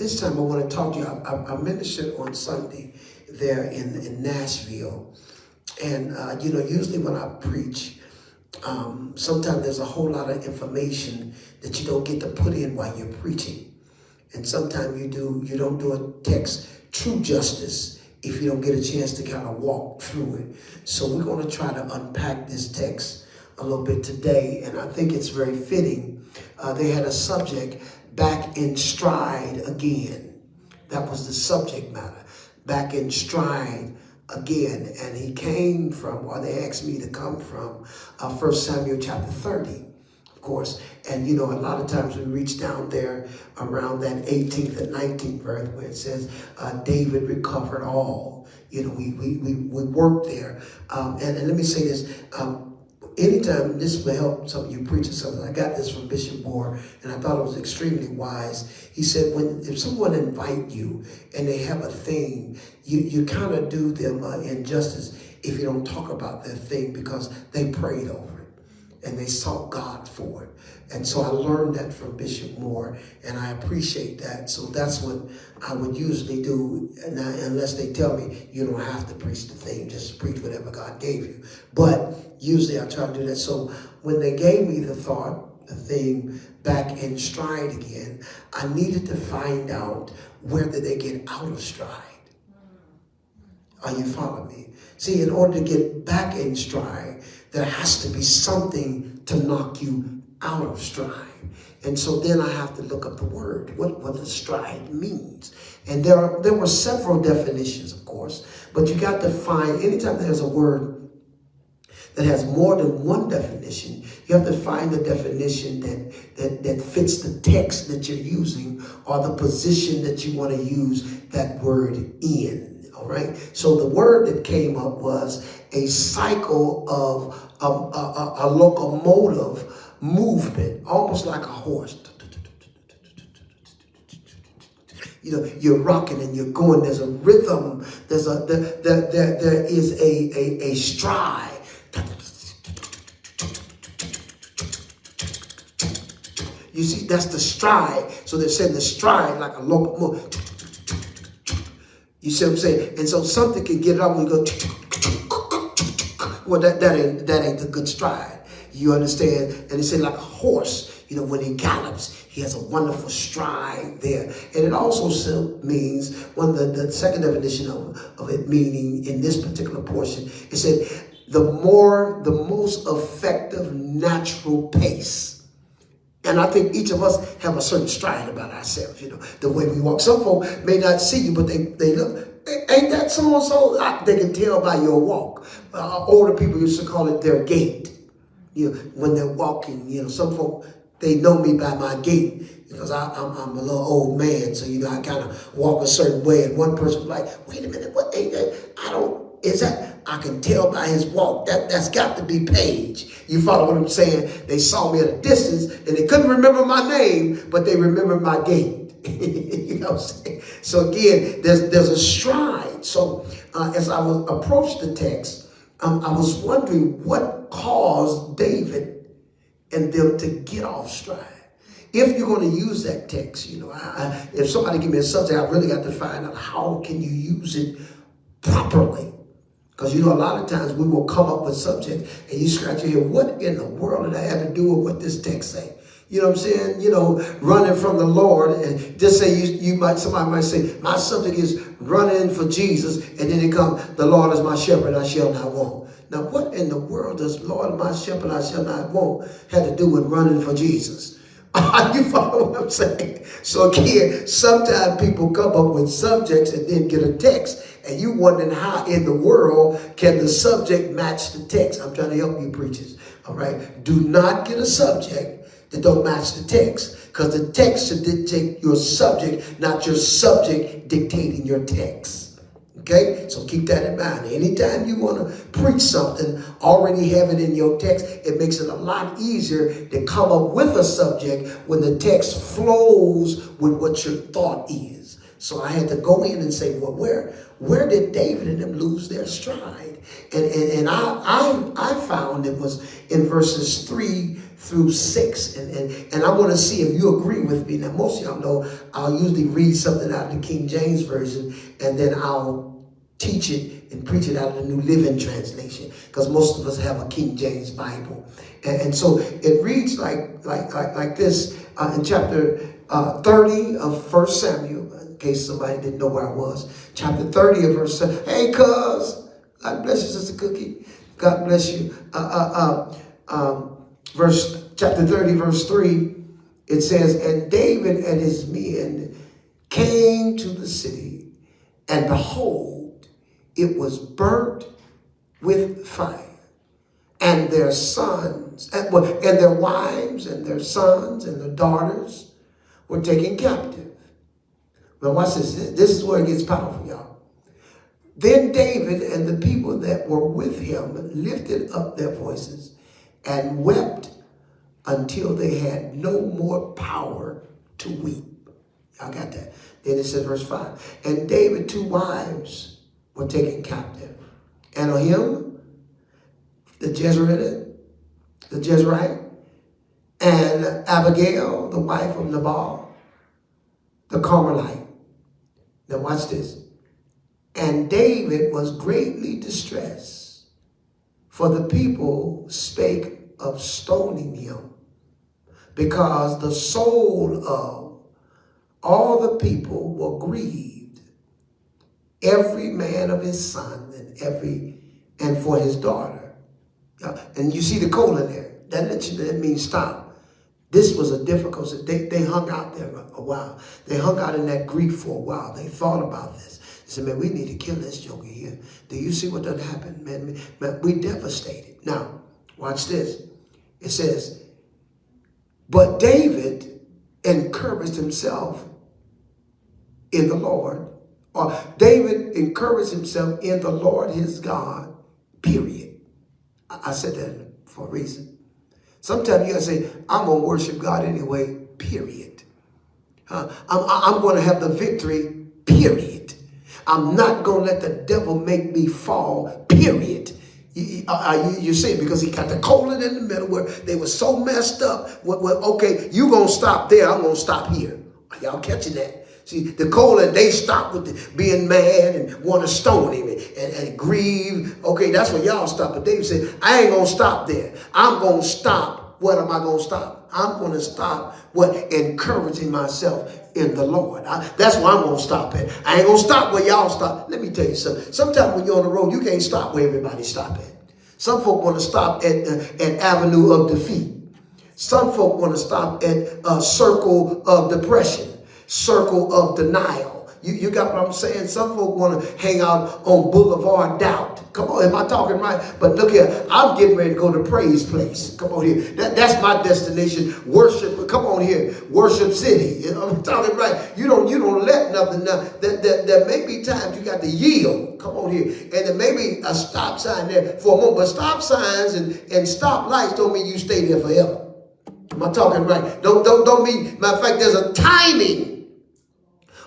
this time I want to talk to you. I ministered on Sunday there in Nashville. And, you know, usually when I preach, sometimes there's a whole lot of information that you don't get to put in while you're preaching. And sometimes you don't do a text true justice if you don't get a chance to kind of walk through it. So we're going to try to unpack this text a little bit today. And I think it's very fitting. They had a subject, back in stride again. That was the subject matter, back in stride again. And he came from, or they asked me to come from, 1 Samuel chapter 30, of course. And, you know, a lot of times we reach down there around that 18th and 19th verse where it says, David recovered all. You know, we work there. And let me say this. Anytime, this will help some of you preachers, something. I got this from Bishop Moore, and I thought it was extremely wise. He said, if someone invite you and they have a theme, you kind of do them injustice if you don't talk about their thing, because they prayed over it and they sought God for it. And so I learned that from Bishop Moore, and I appreciate that. So that's what I would usually do, unless they tell me you don't have to preach the theme, just preach whatever God gave you. But usually I try to do that. So when they gave me the theme, back in stride again, I needed to find out where did they get out of stride. Are you following me? See, in order to get back in stride, there has to be something to knock you out of stride. And so then I have to look up the word, what the stride means. And there were several definitions, of course, but you got to find, anytime there's a word that has more than one definition, you have to find the definition that fits the text that you're using or the position that you want to use that word in. All right. So the word that came up was a cycle of a locomotive movement, almost like a horse. You know, you're rocking and you're going. There's a rhythm. There is a stride. You see, that's the stride. So they're saying the stride like a locomotive. You see what I'm saying? And so something can get it up when you go. Well, that ain't the good stride. You understand? And they say like a horse, you know, when he gallops, he has a wonderful stride there. And it also means, one of the second definition of it meaning in this particular portion, it said the most effective natural pace. And I think each of us have a certain stride about ourselves, you know, the way we walk. Some folk may not see you, but they look, ain't that so-and-so? They can tell by your walk. Older people used to call it their gait. You know, when they're walking, you know, some folk, they know me by my gait because I'm a little old man. So, you know, I kind of walk a certain way. And one person was like, wait a minute, what ain't that? I can tell by his walk. That's got to be Paige. You follow what I'm saying? They saw me at a distance and they couldn't remember my name, but they remember my gait. You know what I'm saying? So again, there's a stride. So as I will approach the text, I was wondering what caused David and them to get off stride. If you're going to use that text, you know, if somebody give me a subject, I really got to find out how can you use it properly. Because, you know, a lot of times we will come up with subjects and you scratch your head, what in the world did I have to do with what this text say? You know what I'm saying? You know, running from the Lord, and just say somebody might say, my subject is running for Jesus, and then it comes, the Lord is my shepherd, I shall not want. Now, what in the world does Lord is my shepherd, I shall not want have to do with running for Jesus? You follow what I'm saying? So again, sometimes people come up with subjects and then get a text, and you wondering how in the world can the subject match the text. I'm trying to help you preachers, all right? Do not get a subject that don't match the text, because the text should dictate your subject, not your subject dictating your text. Okay? So keep that in mind. Anytime you want to preach something, already have it in your text, it makes it a lot easier to come up with a subject when the text flows with what your thought is. So I had to go in and say, well, where did David and them lose their stride? And I found it was in verses 3 through 6. And I want to see if you agree with me. Now, most of y'all know I'll usually read something out of the King James Version, and then I'll teach it and preach it out of the New Living Translation, because most of us have a King James Bible. And so it reads like this in chapter 30 of 1 Samuel. In case somebody didn't know where I was. Chapter 30 of verse 7. Hey, cuz. God bless you, Sister Cookie. God bless you. Chapter 30, verse 3. It says, and David and his men came to the city, and behold, it was burnt with fire. And their sons, and their wives, and their sons, and their daughters were taken captive. Now watch this. This is where it gets powerful, y'all. Then David and the people that were with him lifted up their voices and wept until they had no more power to weep. Y'all got that? Then it says verse 5. And David 2 wives were taken captive. Anohim, the Jezreelite, and Abigail, the wife of Nabal, the Carmelite. Now watch this. And David was greatly distressed, for the people spake of stoning him, because the soul of all the people were grieved, every man of his son and for his daughter. And you see the colon there. That means stop. This was a difficult, they hung out there a while. They hung out in that grief for a while. They thought about this. They said, man, we need to kill this joker here. Do you see what done happened? Man, we devastated. Now, watch this. It says, but David encouraged himself in the Lord. Or David encouraged himself in the Lord his God, period. I said that for a reason. Sometimes you gotta say, I'm gonna worship God anyway, period. I'm gonna have the victory, period. I'm not gonna let the devil make me fall, period. You see, because he got the colon in the middle where they were so messed up. Okay, you gonna stop there, I'm gonna stop here. Y'all catching that? See, the colon, they stopped with being mad and want to stone him and grieve. Okay, that's what y'all stop. But David said, I ain't going to stop there. I'm going to stop. What am I going to stop? I'm going to stop encouraging myself in the Lord. That's where I'm going to stop at. I ain't going to stop where y'all stop. Let me tell you something. Sometimes when you're on the road, you can't stop where everybody stop at. Some folk want to stop at Avenue of Defeat. Some folk want to stop at Circle of Depression. Circle of denial. You got what I'm saying? Some folk want to hang out on Boulevard Doubt. Come on, am I talking right? But look here, I'm getting ready to go to Praise Place. Come on here. That's my destination. Worship. Come on here. Worship City. You know, I'm talking right. You don't let nothing. There may be times you got to yield. Come on here. And there may be a stop sign there for a moment. But stop signs and stop lights don't mean you stay there forever. Am I talking right? Don't mean, matter of fact, there's a timing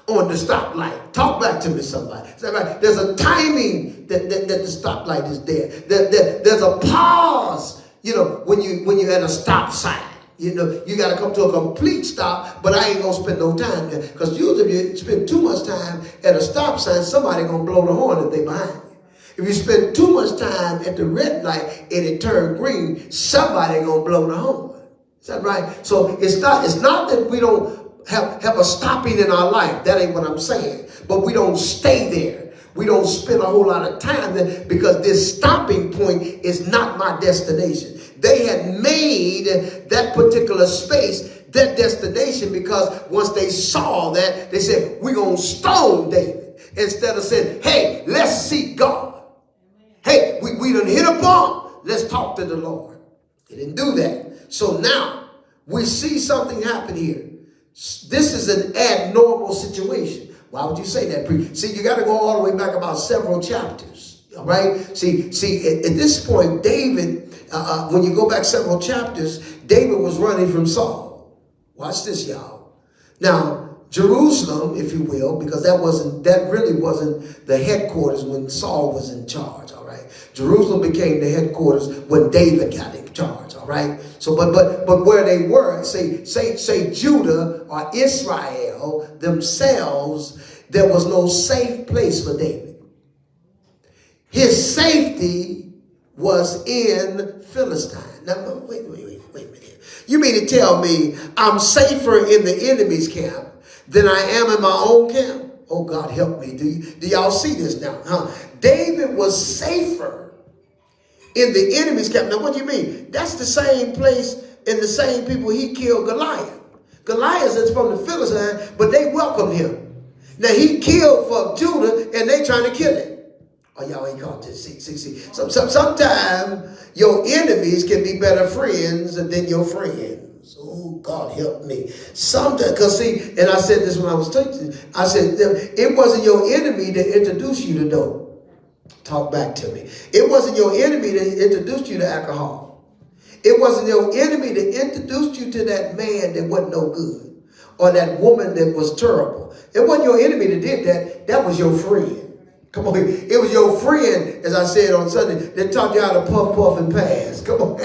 on the stoplight. Talk back to me, somebody. Is that right? There's a timing that the stoplight is there. There's a pause, when you're at a stop sign. You got to come to a complete stop, but I ain't going to spend no time there. Because usually if you spend too much time at a stop sign, somebody going to blow the horn if they behind you. If you spend too much time at the red light and it turned green, somebody going to blow the horn. Is that right? So it's not that we don't have a stopping in our life. That ain't what I'm saying. But we don't stay there. We don't spend a whole lot of time there because this stopping point is not my destination. They had made that particular space their destination because once they saw that, they said, we're going to stone David. Instead of saying, hey, let's seek God. Hey, we done hit a bump. Let's talk to the Lord. They didn't do that. So now we see something happen here. This is an abnormal situation. Why would you say that? See, you got to go all the way back about several chapters. All right. See, at this point, David, when you go back several chapters, David was running from Saul. Watch this, y'all. Now, Jerusalem, if you will, because that really wasn't the headquarters when Saul was in charge, all right? Jerusalem became the headquarters when David got in charge, all right? So, but where they were, say Judah or Israel themselves, there was no safe place for David. His safety was in Philistine. Now, wait a minute. You mean to tell me I'm safer in the enemy's camp than I am in my own camp? Oh, God, help me. Do y'all see this now? Huh? David was safer in the enemy's camp. Now, what do you mean? That's the same place and the same people he killed Goliath. Goliath is from the Philistines, but they welcomed him. Now, he killed for Judah, and they trying to kill him. Oh, y'all ain't caught this. See. Sometimes your enemies can be better friends than your friends. Oh, God help me. Sometimes, because see, and I said this when I was teaching, I said, it wasn't your enemy that introduced you to dope. Talk back to me. It wasn't your enemy that introduced you to alcohol. It wasn't your enemy that introduced you to that man that wasn't no good, or that woman that was terrible. It wasn't your enemy that did that. That was your friend. Come on, it was your friend, as I said on Sunday, that taught you how to puff and pass. Come on.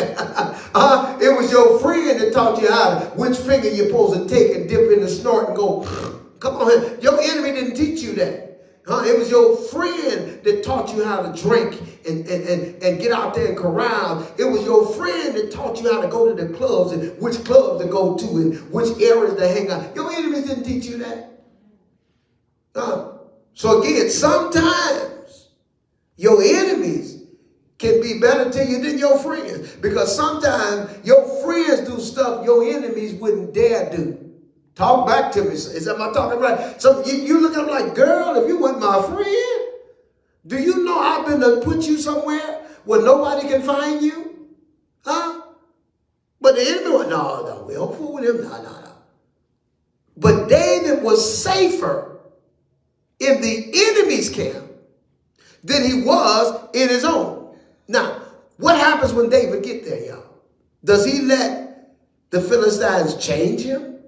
It was your friend that taught you which finger you're supposed to take and dip in the snort and go. Come on, your enemy didn't teach you that. It was your friend that taught you how to drink and get out there and carouse. It was your friend that taught you how to go to the clubs and which clubs to go to and which areas to hang out. Your enemies didn't teach you that. So again, sometimes your enemies can be better to you than your friends, because sometimes your friends do stuff your enemies wouldn't dare do. Talk back to me. Am I talking right? So you look at them like, girl, if you weren't my friend, do you know I've been to put you somewhere where nobody can find you? Huh? But the enemy went, no, we don't fool with him. No. But David was safer in the enemy's camp than he was in his own. Now, what happens when David get there, y'all? Does he let the Philistines change him?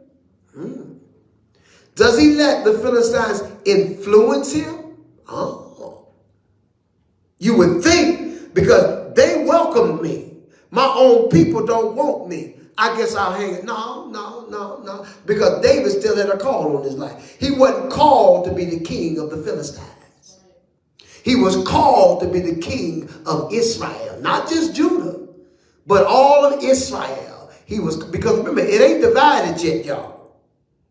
Does he let the Philistines influence him? Oh. You would think, because they welcomed me. My own people don't want me. I guess I'll hang it. No. Because David still had a call on his life. He wasn't called to be the king of the Philistines. He was called to be the king of Israel. Not just Judah, but all of Israel. Because remember, it ain't divided yet, y'all.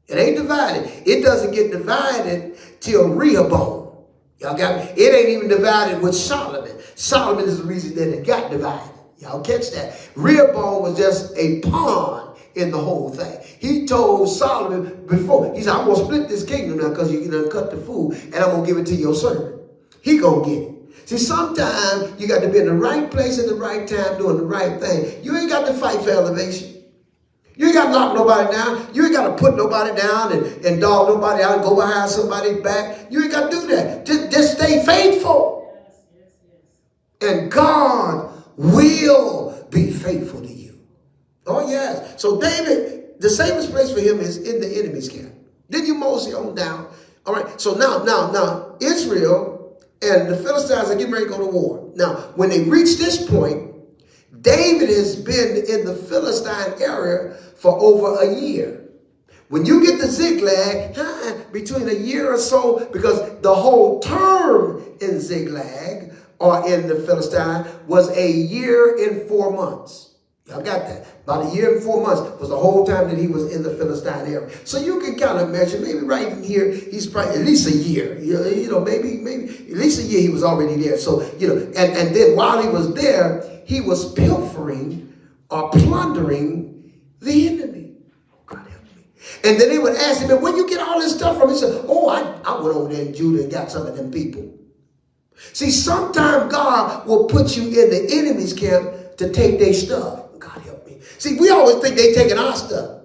It ain't divided. It doesn't get divided till Rehoboam. Y'all got me? It ain't even divided with Solomon. Solomon is the reason that it got divided. Y'all catch that? Rehoboam was just a pawn in the whole thing. He told Solomon before, he said, I'm going to split this kingdom now because you done cut the food, and I'm going to give it to your servant. He going to get it. See, sometimes you got to be in the right place at the right time doing the right thing. You ain't got to fight for elevation. You ain't got to knock nobody down. You ain't got to put nobody down and dog nobody out and go behind somebody's back. You ain't got to do that. Just stay faithful. And God will be faithful to you. Oh, yes. So David, the safest place for him is in the enemy's camp. Then you mosey on down. All right. So now, Israel and the Philistines are getting ready to go to war. Now, when they reach this point, David has been in the Philistine area for over a year. When you get to Ziklag, between a year or so, because the whole term in Ziklag or in the Philistine was a year and 4 months. Y'all got that? About a year and 4 months was the whole time that he was in the Philistine area. So you can kind of measure, maybe right in here, he's probably at least a year. Maybe at least a year he was already there. So, and then while he was there, he was pilfering or plundering the enemy. God help me. And then they would ask him, where you get all this stuff from? He said, I went over there in Judah and got some of them people. See, sometimes God will put you in the enemy's camp to take their stuff. God help me. See, we always think they taking our stuff.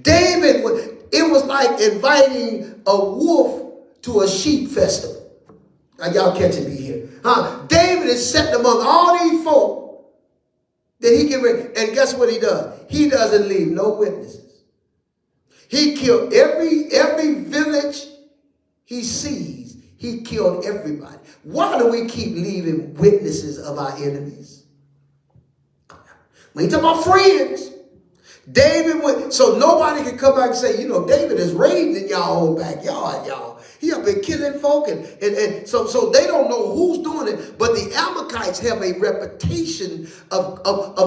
David, it was like inviting a wolf to a sheep festival. Now, y'all catching me here. David is sitting among all these folk that he can read. And guess what he does? He doesn't leave no witnesses. He killed every village he sees. He killed everybody. Why do we keep leaving witnesses of our enemies? We ain't talking about friends. David went, so nobody can come back and say, you know, David is raiding in y'all own backyard, y'all. He have been killing folk, and so they don't know who's doing it. But the Amalekites have a reputation of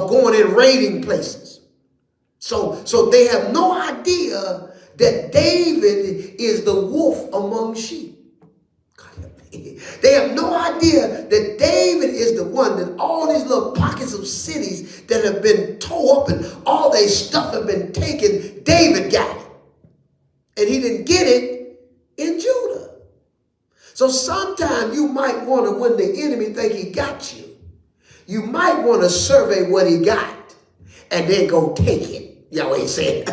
going and raiding places. So they have no idea that David is the wolf among sheep. They have no idea that David is the one that all these little pockets of cities that have been tore up and all their stuff have been taken, David got it. And he didn't get it in Judah. So sometimes you might want to, when the enemy think he got you, you might want to survey what he got and then go take it. Y'all ain't saying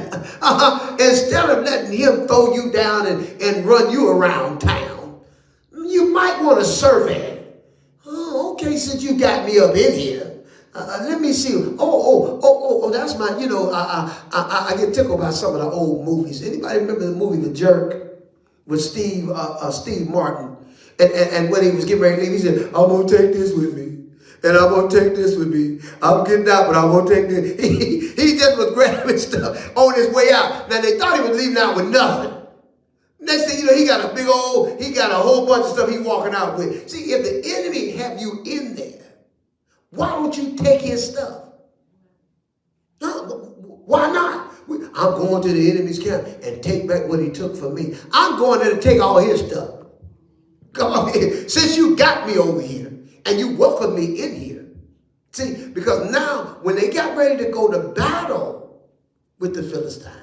instead of letting him throw you down and run you around town. You might want to survey it. Oh, okay, since you got me up in here, let me see. Oh, that's my, you know, I get tickled by some of the old movies. Anybody remember the movie The Jerk with Steve Martin? And when he was getting ready to leave, he said, I'm going to take this with me. And I'm going to take this with me. I'm getting out, but I'm going to take this. He just was grabbing stuff on his way out. Now, they thought he was leaving out with nothing. Next thing you know, he got a whole bunch of stuff he walking out with. See, if the enemy have you in there, why don't you take his stuff? Why not? I'm going to the enemy's camp and take back what he took from me. I'm going there to take all his stuff. Come on here. Since you got me over here and you welcome me in here. See, because now when they got ready to go to battle with the Philistines,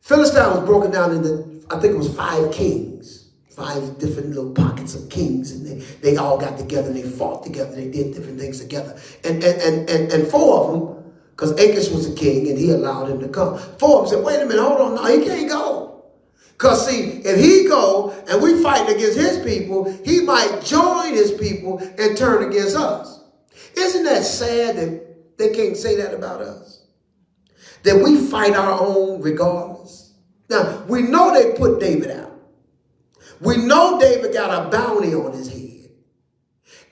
Philistine was broken down into, I think it was 5 kings, 5 different little pockets of kings, and they all got together and they fought together. They did different things together, and 4 of them, because Achish was a king and he allowed him to come. 4 of them said, "Wait a minute, hold on, no, he can't go, because see, if he go and we fight against his people, he might join his people and turn against us." Isn't that sad that they can't say that about us? That we fight our own regardless. Now, we know they put David out. We know David got a bounty on his head.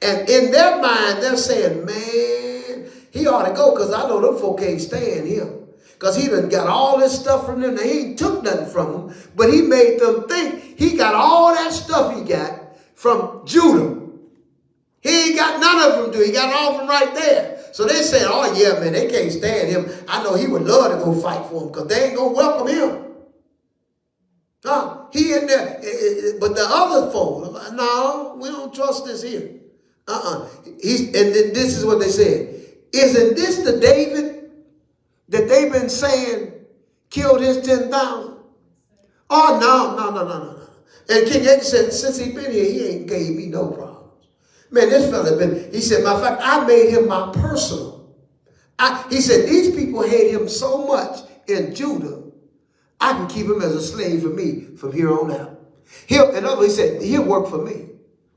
And in their mind, they're saying, man, he ought to go because I know them folk can't stand him. Because he done got all this stuff from them. Now, he ain't took nothing from them, but he made them think he got all that stuff he got from Judah. He ain't got none of them, do he? Got all of them right there. So they said, oh, yeah, man, they can't stand him. I know he would love to go fight for him because they ain't going to welcome him. He in there. But the other folks, no, we don't trust this here. And this is what they said. Isn't this the David that they've been saying killed his 10,000? Oh, no. And King Achish said, since he's been here, he ain't gave me no problem. Man, this fella he said, matter of fact, I made him my personal. He said, these people hate him so much in Judah, I can keep him as a slave for me from here on out. In other words, he said, he'll work for me.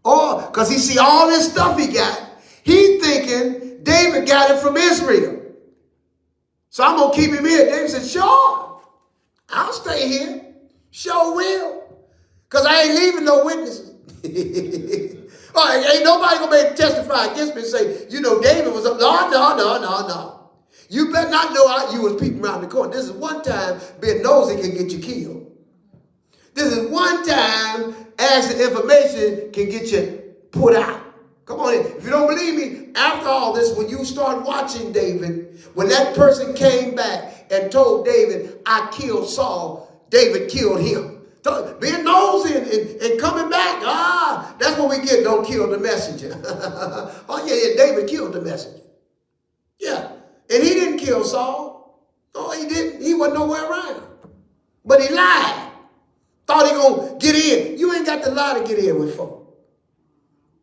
Or, because he see all this stuff he got, he thinking David got it from Israel. So I'm going to keep him here. David said, sure, I'll stay here. Sure will. Because I ain't leaving no witnesses. Oh, ain't nobody going to be able to testify against me and say, you know, David was up. No. You better not know you was peeping around the corner. This is one time being nosy can get you killed. This is one time asking information can get you put out. Come on in. If you don't believe me, after all this, when you start watching David, when that person came back and told David, I killed Saul, David killed him. Being nosy and coming back. That's what we get. Don't kill the messenger. Oh, yeah, David killed the messenger. Yeah. And he didn't kill Saul. No, he didn't. He wasn't nowhere around. But he lied. Thought he going to get in. You ain't got to lie to get in with folk.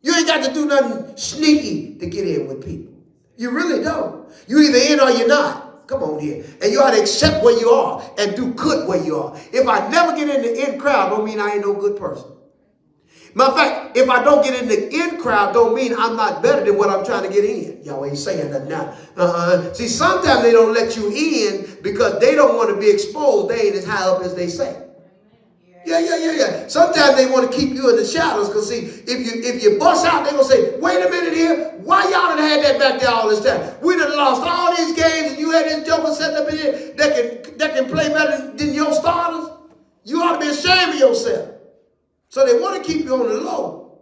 You ain't got to do nothing sneaky to get in with people. You really don't. You either in or you're not. Come on here. And you ought to accept where you are and do good where you are. If I never get in the in crowd, don't mean I ain't no good person. Matter of fact, if I don't get in the in crowd, don't mean I'm not better than what I'm trying to get in. Y'all ain't saying that now. See, sometimes they don't let you in because they don't want to be exposed. They ain't as high up as they say. Yeah. Sometimes they want to keep you in the shadows because, see, if you bust out, they're going to say, wait a minute here. Why y'all done had that back there all this time? We done lost all these games and you had this joker sitting up in here that can play better than your starters. You ought to be ashamed of yourself. So they want to keep you on the low.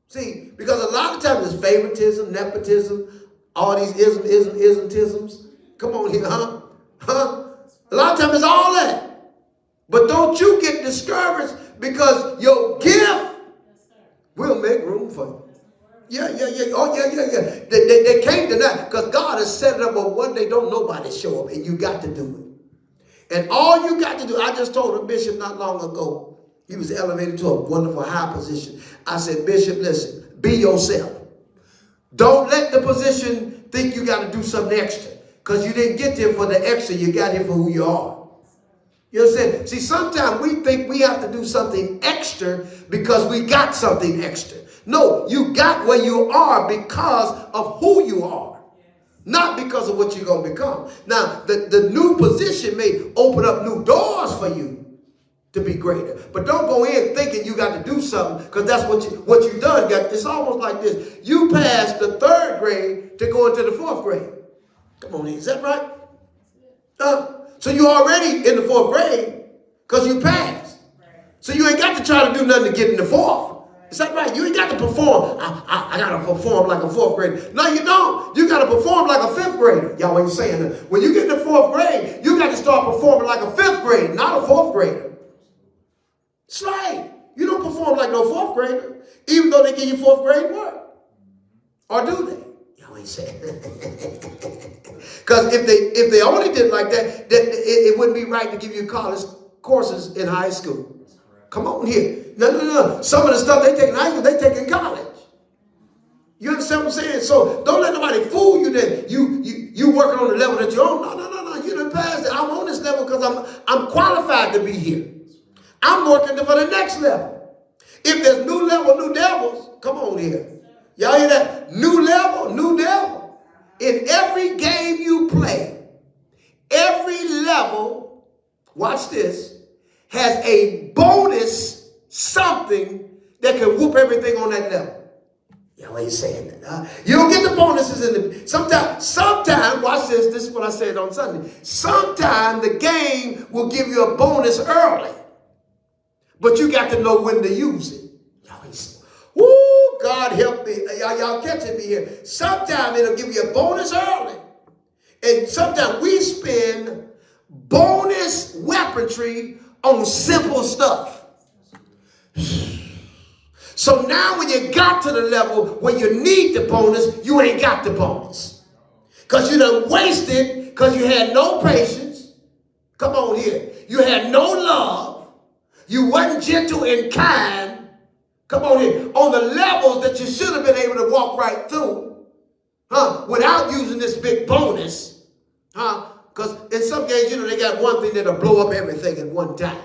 See, because a lot of times it's favoritism, nepotism, all these isms. Come on here, huh? A lot of times it's all that. But don't you get discouraged because your gift will make room for you. Yeah. Oh, yeah. They can't deny because God has set it up, but one day don't nobody show up and you got to do it. And all you got to do, I just told a bishop not long ago, he was elevated to a wonderful high position. I said, Bishop, listen, be yourself. Don't let the position think you got to do something extra because you didn't get there for the extra. You got here for who you are. You understand? See, sometimes we think we have to do something extra because we got something extra. No, you got where you are because of who you are, not because of what you're going to become. Now, the new position may open up new doors for you to be greater. But don't go in thinking you got to do something because that's what you done. It's almost like this. You passed the 3rd grade to go into the 4th grade. Come on, is that right? So you're already in the 4th grade because you passed. So you ain't got to try to do nothing to get in the 4th. Is that right? You ain't got to perform. I got to perform like a 4th grader. No, you don't. You got to perform like a 5th grader. Y'all ain't saying that. When you get in the 4th grade, you got to start performing like a 5th grader, not a 4th grader. That's right. You don't perform like no 4th grader, even though they give you 4th grade work. Or do they? Ain't saying because if they only did like that, it wouldn't be right to give you college courses in high school. Come on here. No. Some of the stuff they take in high school, they take in college. You understand what I'm saying? So don't let nobody fool you that you working on the level that you're on. No. You done passed it. I'm on this level because I'm qualified to be here. I'm working for the next level. If there's new level, new devils, come on here. Y'all hear that? New level, new devil. In every game you play, every level, watch this, has a bonus something that can whoop everything on that level. Y'all ain't saying that. Huh? You don't get the bonuses in the... Sometimes, watch this. This is what I said on Sunday. Sometimes the game will give you a bonus early. But you got to know when to use it. Y'all ain't saying... Woo, God help me. Y'all catching me here. Sometimes it'll give you a bonus early. And sometimes we spend bonus weaponry on simple stuff. So now when you got to the level where you need the bonus, you ain't got the bonus. Because you done wasted because you had no patience. Come on here. You had no love. You wasn't gentle and kind. Come on here, on the levels that you should have been able to walk right through, without using this big bonus, because in some games, they got one thing that'll blow up everything at one time.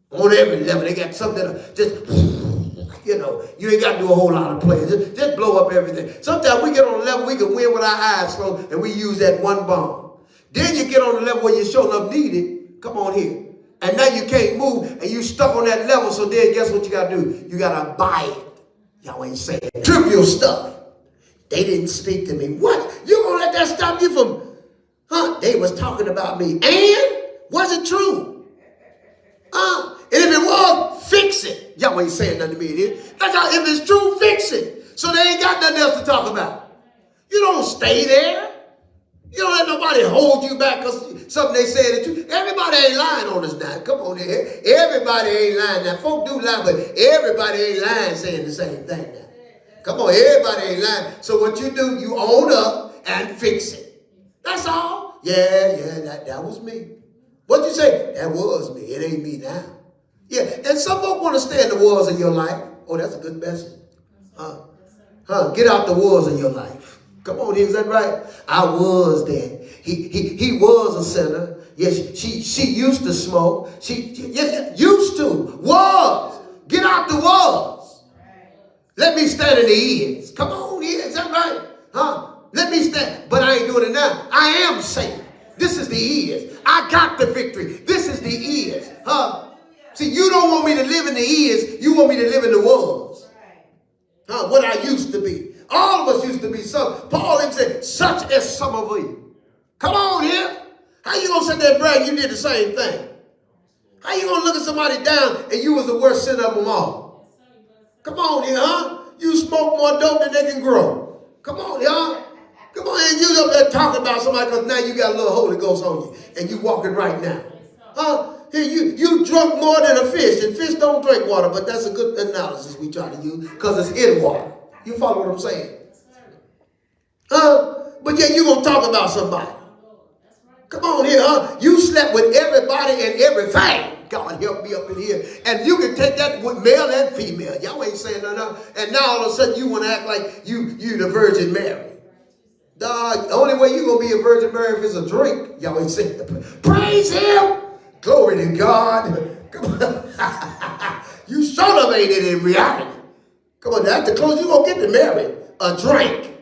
On every level, they got something that'll just, you ain't got to do a whole lot of playing. Just blow up everything. Sometimes we get on a level we can win with our eyes closed, and we use that one bomb. Then you get on the level where you're sure enough needed. Come on here. And now you can't move and you stuck on that level. So then guess what you got to do? You got to buy it. Y'all ain't saying it. Trivial stuff. They didn't speak to me. What? You going to let that stop you from, they was talking about me. And was it true? And if it was, fix it. Y'all ain't saying nothing to me here. If it's true, fix it. So they ain't got nothing else to talk about. You don't stay there. You don't let nobody hold you back because something they said that you. Everybody ain't lying on us now. Come on here. Everybody ain't lying now. Folk do lie, but everybody ain't lying saying the same thing now. Come on, everybody ain't lying. So what you do, you own up and fix it. That's all. Yeah, that was me. What'd you say? That was me. It ain't me now. Yeah, and some folk want to stay in the wars of your life. Oh, that's a good message. Get out the wars of your life. Come on, is that right? I was there. He was a sinner. Yes, she used to smoke. She used to. Was. Get out the wars. Let me stand in the ears. Come on, is that right? Huh? Let me stand. But I ain't doing it now. I am saved. This is the ears. I got the victory. This is the ears. Huh? See, you don't want me to live in the ears. You want me to live in the was. Huh? What I used to be. All of us used to be some. Paul even said, such as some of you. Come on here. How you going to sit there and brag you did the same thing? How you going to look at somebody down and you was the worst sinner of them all? Come on here, huh? You smoke more dope than they can grow. Come on, y'all. Come on, and you up there talking about somebody because now you got a little Holy Ghost on you and you walking right now. Huh? Here, you drunk more than a fish, and fish don't drink water, but that's a good analysis we try to use because it's in water. You follow what I'm saying? But yet you going to talk about somebody. Come on here, huh? You slept with everybody and everything. God help me up in here. And you can take that with male and female. Y'all ain't saying nothing. And now all of a sudden you want to act like you the Virgin Mary. The only way you going to be a Virgin Mary if it's a drink. Y'all ain't saying that. Praise him. Glory to God. Come on. You sort of ain't it in reality. Come on, that's the closest you're going to get to marry. A drink.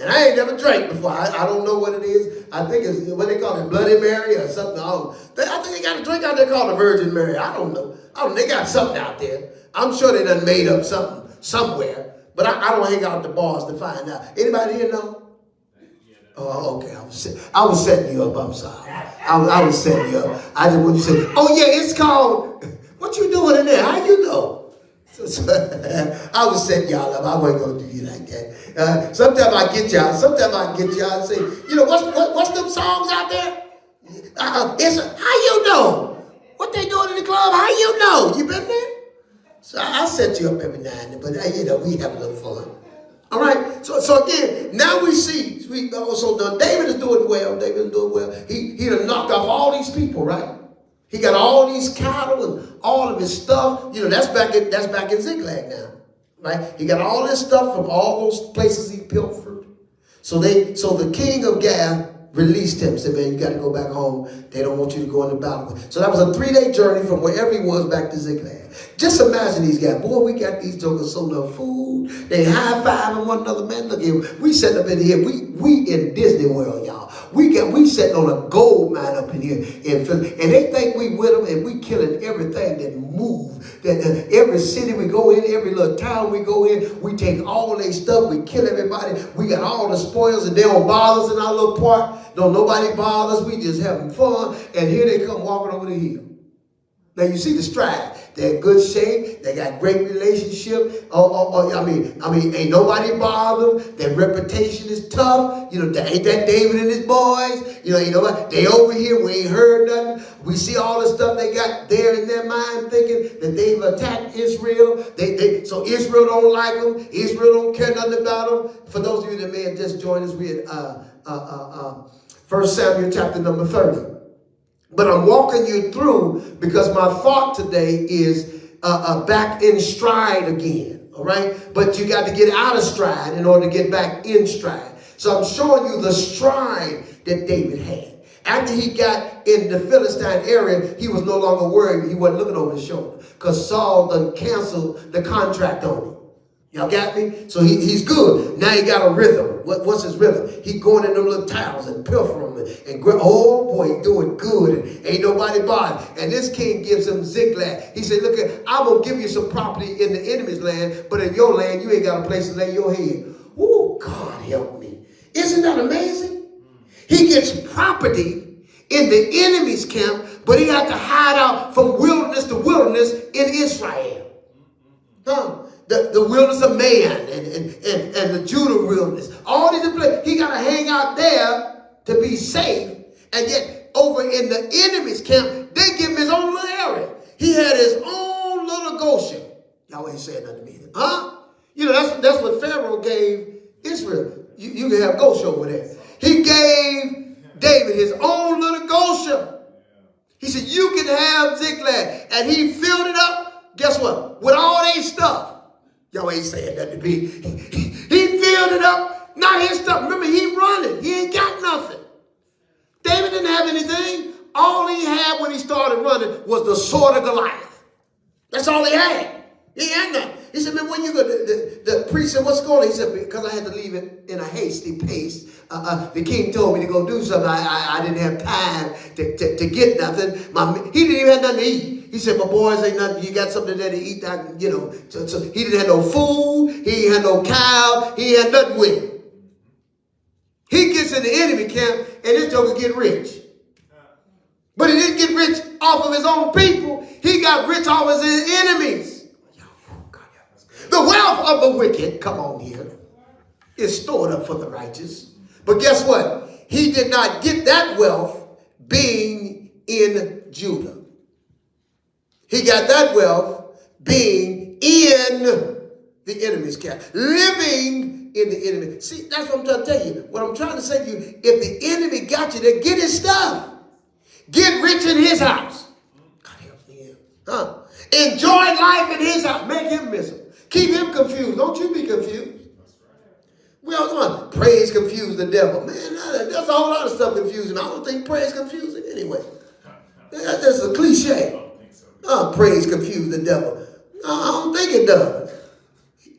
And I ain't never drank before. I don't know what it is. I think it's what they call it, Bloody Mary or something. I think they got a drink out there called a Virgin Mary. I don't know. They got something out there. I'm sure they done made up something somewhere. But I don't hang out at the bars to find out. Anybody here know? Oh, okay. I was setting you up. I'm sorry. I was setting you up. I just want you to say, oh, yeah, it's called, what you doing in there? How you know? I was setting y'all up. I wasn't going to do you like that. Sometimes I get y'all. And say, you know, what's them songs out there? It's how you know? What they doing in the club? How you know? You been there? So I set you up every now and then, but you know, we have a little fun. All right. So again, now we see. So David is doing well. He done knocked off all these people, right? He got all these cattle and all of his stuff. You know, that's back in Ziklag now, right? He got all this stuff from all those places he pilfered. So the king of Gath released him. Said, man, you got to go back home. They don't want you to go into battle. So that was a 3-day journey from wherever he was back to Ziklag. Just imagine these guys. Boy, we got these jokers so enough food. They high-fiving one another. Man, look here. We sitting up in here. We in Disney World, y'all. We sitting on a gold mine up in here in Philly. And they think we with them and we killing everything that move. That every city we go in, every little town we go in, we take all their stuff. We kill everybody. We got all the spoils and they don't bother us in our little part. Don't nobody bother us. We just having fun. And here they come walking over the hill. Now you see the stride. They're in good shape. They got great relationship. I mean, ain't nobody bother them. Their reputation is tough. You know, ain't that David and his boys? You know, nobody. They over here. We ain't heard nothing. We see all the stuff they got there in their mind, thinking that they've attacked Israel. So Israel don't like them. Israel don't care nothing about them. For those of you that may have just joined us, we had 1 Samuel chapter number 30. But I'm walking you through because my thought today is back in stride again, all right? But you got to get out of stride in order to get back in stride. So I'm showing you the stride that David had. After he got in the Philistine area, he was no longer worried. He wasn't looking over his shoulder because Saul done canceled the contract on him. Y'all got me? So he's good. Now he got a rhythm. What's his rhythm? He going in them little towns and pilfer them and oh boy, he doing good. And ain't nobody bothered. And this king gives him Ziklag. He said, look, I'm going to give you some property in the enemy's land, but in your land, you ain't got a place to lay your head. Oh, God help me. Isn't that amazing? He gets property in the enemy's camp, but he had to hide out from wilderness to wilderness in Israel. Huh? The wilderness of Man and the Judah wilderness. All these places. He got to hang out there to be safe. And yet over in the enemy's camp, they give him his own little area. He had his own little Goshen. Y'all ain't saying nothing to me. Huh? You know, that's what Pharaoh gave Israel. You can have Goshen over there. He gave David his own little Goshen. He said, you can have Ziklag. And he filled it up, guess what? With all their stuff. Y'all ain't saying that to me. He filled it up, not his stuff. Remember, he running. He ain't got nothing. David didn't have anything. All he had when he started running was the sword of Goliath. That's all he had. He had nothing. He said, man, when you go? The priest said, what's going on? He said, because I had to leave it in a hasty pace. The king told me to go do something. I didn't have time to get nothing. He didn't even have nothing to eat. He said, my boys, ain't nothing. You got something there to eat? So he didn't have no food. He ain't had no cow. He ain't had nothing with him. He gets in the enemy camp, and this joker get rich. But he didn't get rich off of his own people. He got rich off of his enemies. The wealth of the wicked, come on here, is stored up for the righteous. But guess what? He did not get that wealth being in Judah. He got that wealth being in the enemy's camp. Living in the enemy. See, that's what I'm trying to tell you. What I'm trying to say to you, if the enemy got you there, get his stuff. Get rich in his house. God help me. Enjoy life in his house. Make him miserable. Keep him confused. Don't you be confused. Well, come on. Praise confuse the devil. Man, there's a whole lot of stuff confusing. I don't think praise confuse him anyway. That's a cliche. Praise confuse the devil. I don't think it does.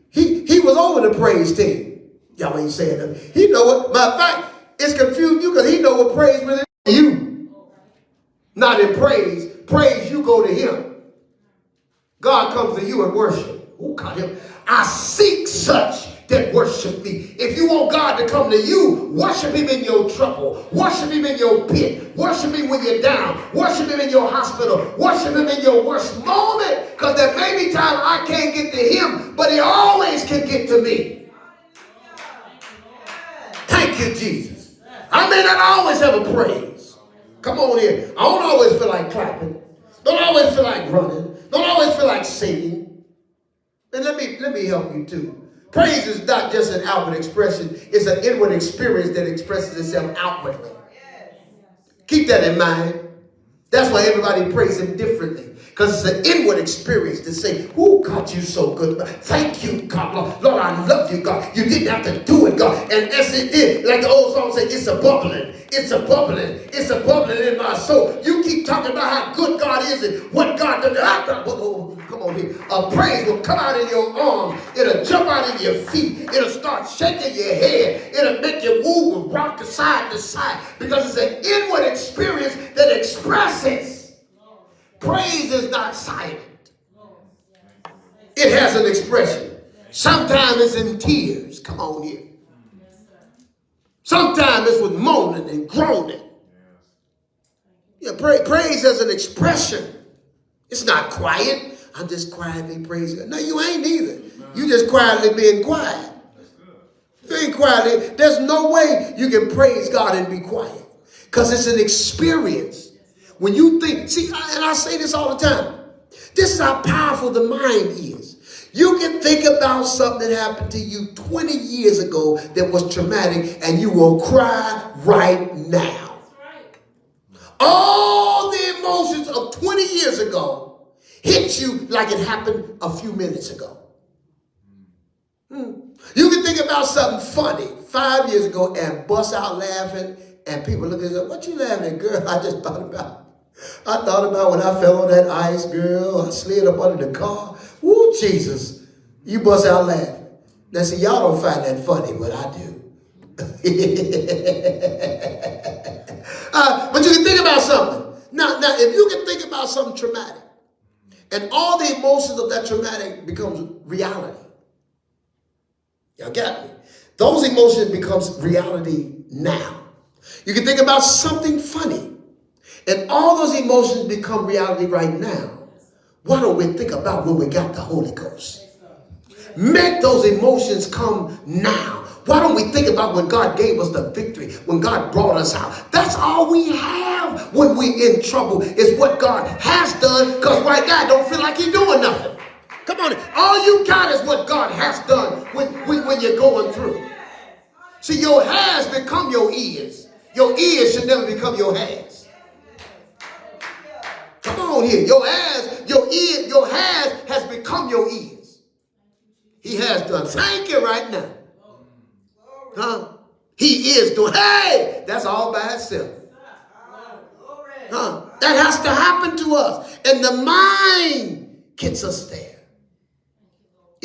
He was over the praise team. Y'all ain't saying that. He know what. Matter of fact, it's confused you because he know what praise really is you. Not in praise. Praise, you go to him. God comes to you and worship. Oh, God, I seek such that worship me. If you want God to come to you, worship him in your trouble. Worship him in your pit. Worship him when you're down. Worship him in your hospital. Worship him in your worst moment. Because there may be times I can't get to him, but he always can get to me. Thank you, Jesus. I may not always have a praise. Come on here. I don't always feel like clapping. Don't always feel like running. Don't always feel like singing. And let me help you too. Praise is not just an outward expression. It's an inward experience that expresses itself outwardly. Keep that in mind. That's why everybody praise him differently. Because it's an inward experience to say, oh, God, you're so good. Thank you, God. Lord, I love you, God. You didn't have to do it, God. And as it did, like the old song said, it's a bubbling. It's a bubbling. It's a bubbling in my soul. You keep talking about how good God is and what God does. Come on here. A praise will come out in your arms. It'll jump out in your feet. It'll start shaking your head. It'll make you move and rock side to side. Because it's an inward experience that expresses. Praise is not silent. It has an expression. Sometimes it's in tears. Come on here. Sometimes it's with moaning and groaning. Yeah, praise has an expression. It's not quiet. I'm just quietly praising God. No, you ain't either. You just quietly being quiet. You ain't quietly. There's no way you can praise God and be quiet. Because it's an experience. When you think, see, and I say this all the time. This is how powerful the mind is. You can think about something that happened to you 20 years ago that was traumatic, and you will cry right now. All the emotions of 20 years ago hit you like it happened a few minutes ago. You can think about something funny 5 years ago and bust out laughing, and people look at you, what you laughing at, girl? I thought about when I fell on that ice, girl. I slid up under the car. Woo, Jesus. You bust out laughing. Now, see, y'all don't find that funny, but I do. But you can think about something. Now, if you can think about something traumatic, and all the emotions of that traumatic becomes reality. Y'all got me? Those emotions becomes reality now. You can think about something funny. And all those emotions become reality right now. Why don't we think about when we got the Holy Ghost? Make those emotions come now. Why don't we think about when God gave us the victory, when God brought us out? That's all we have when we're in trouble is what God has done, because right now I don't feel like He's doing nothing. Come on. All you got is what God has done when you're going through. See, your has become your is. Your is should never become your has. Come on here. Your has has become your is. He has done. Thank you right now. Huh? He is doing. Hey, that's all by itself. Huh? That has to happen to us. And the mind gets us there.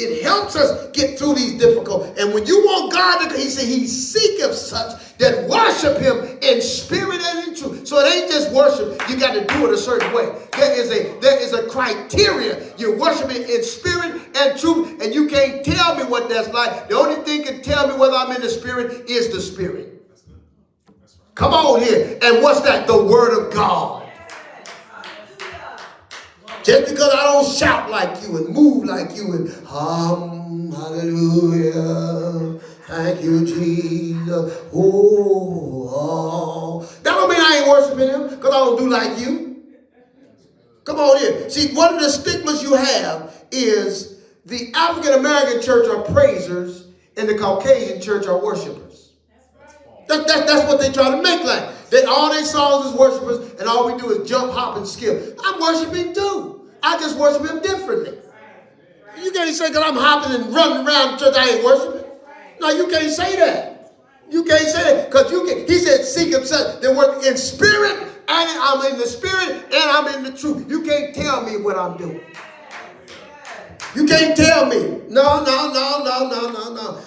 It helps us get through these difficult. And when you want God to, he said, he seeketh such that worship him in spirit and in truth. So it ain't just worship. You got to do it a certain way. There is a criteria. You're worshiping in spirit and truth. And you can't tell me what that's like. The only thing can tell me whether I'm in the spirit is the spirit. Come on here. And what's that? The word of God. Just because I don't shout like you and move like you and hallelujah, thank you, Jesus. Oh, that don't mean I ain't worshiping him because I don't do like you. Come on here. See, one of the stigmas you have is the African American church are praisers and the Caucasian church are worshipers. That's what they try to make like. That all they songs is worshipers and all we do is jump, hop, and skip. I'm worshiping too. I just worship him differently. You can't say because I'm hopping and running around the church I ain't worshiping. No, you can't say that. You can't say that because he said seek himself. They work in spirit and I'm in the spirit and I'm in the truth. You can't tell me what I'm doing. You can't tell me. No.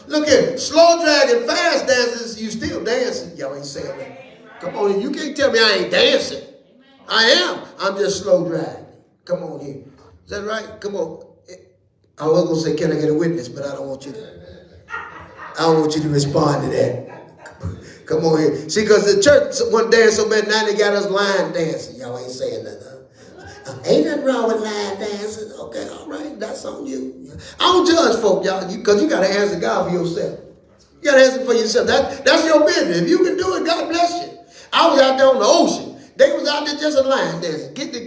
Look here. Slow drag and fast dances, you still dancing. Y'all ain't saying that. Come on, you can't tell me I ain't dancing. I am. I'm just slow drag. Come on here. Is that right? Come on. I was going to say, can I get a witness? But I don't want you to respond to that. Come on here. See, because the church one dance so bad, now they got us line dancing. Y'all ain't saying that. Ain't nothing wrong with line dancing. Okay, all right. That's on you. I don't judge folk, y'all, because you got to answer God for yourself. You got to answer for yourself. That's your business. If you can do it, God bless you. I was out there on the ocean. They was out there just a line dancing. Get the.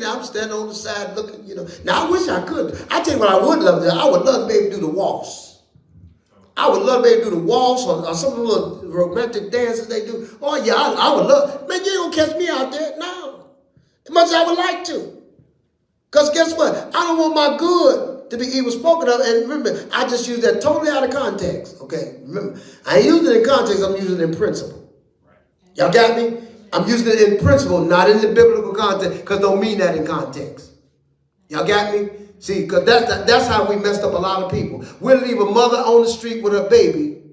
I'm standing on the side looking, Now, I wish I could. I tell you what I would love to do. I would love to be able to do the waltz. I would love to be able to do the waltz or some of the little romantic dances they do. Oh, yeah, I would love. Man, you ain't gonna catch me out there. No. As much as I would like to. Because guess what? I don't want my good to be evil spoken of. And remember, I just use that totally out of context. Okay? Remember, I ain't using it in context. I'm using it in principle. Y'all got me? I'm using it in principle, not in the biblical context, because don't mean that in context. Y'all got me? See, because that's how we messed up a lot of people. We'll leave a mother on the street with her baby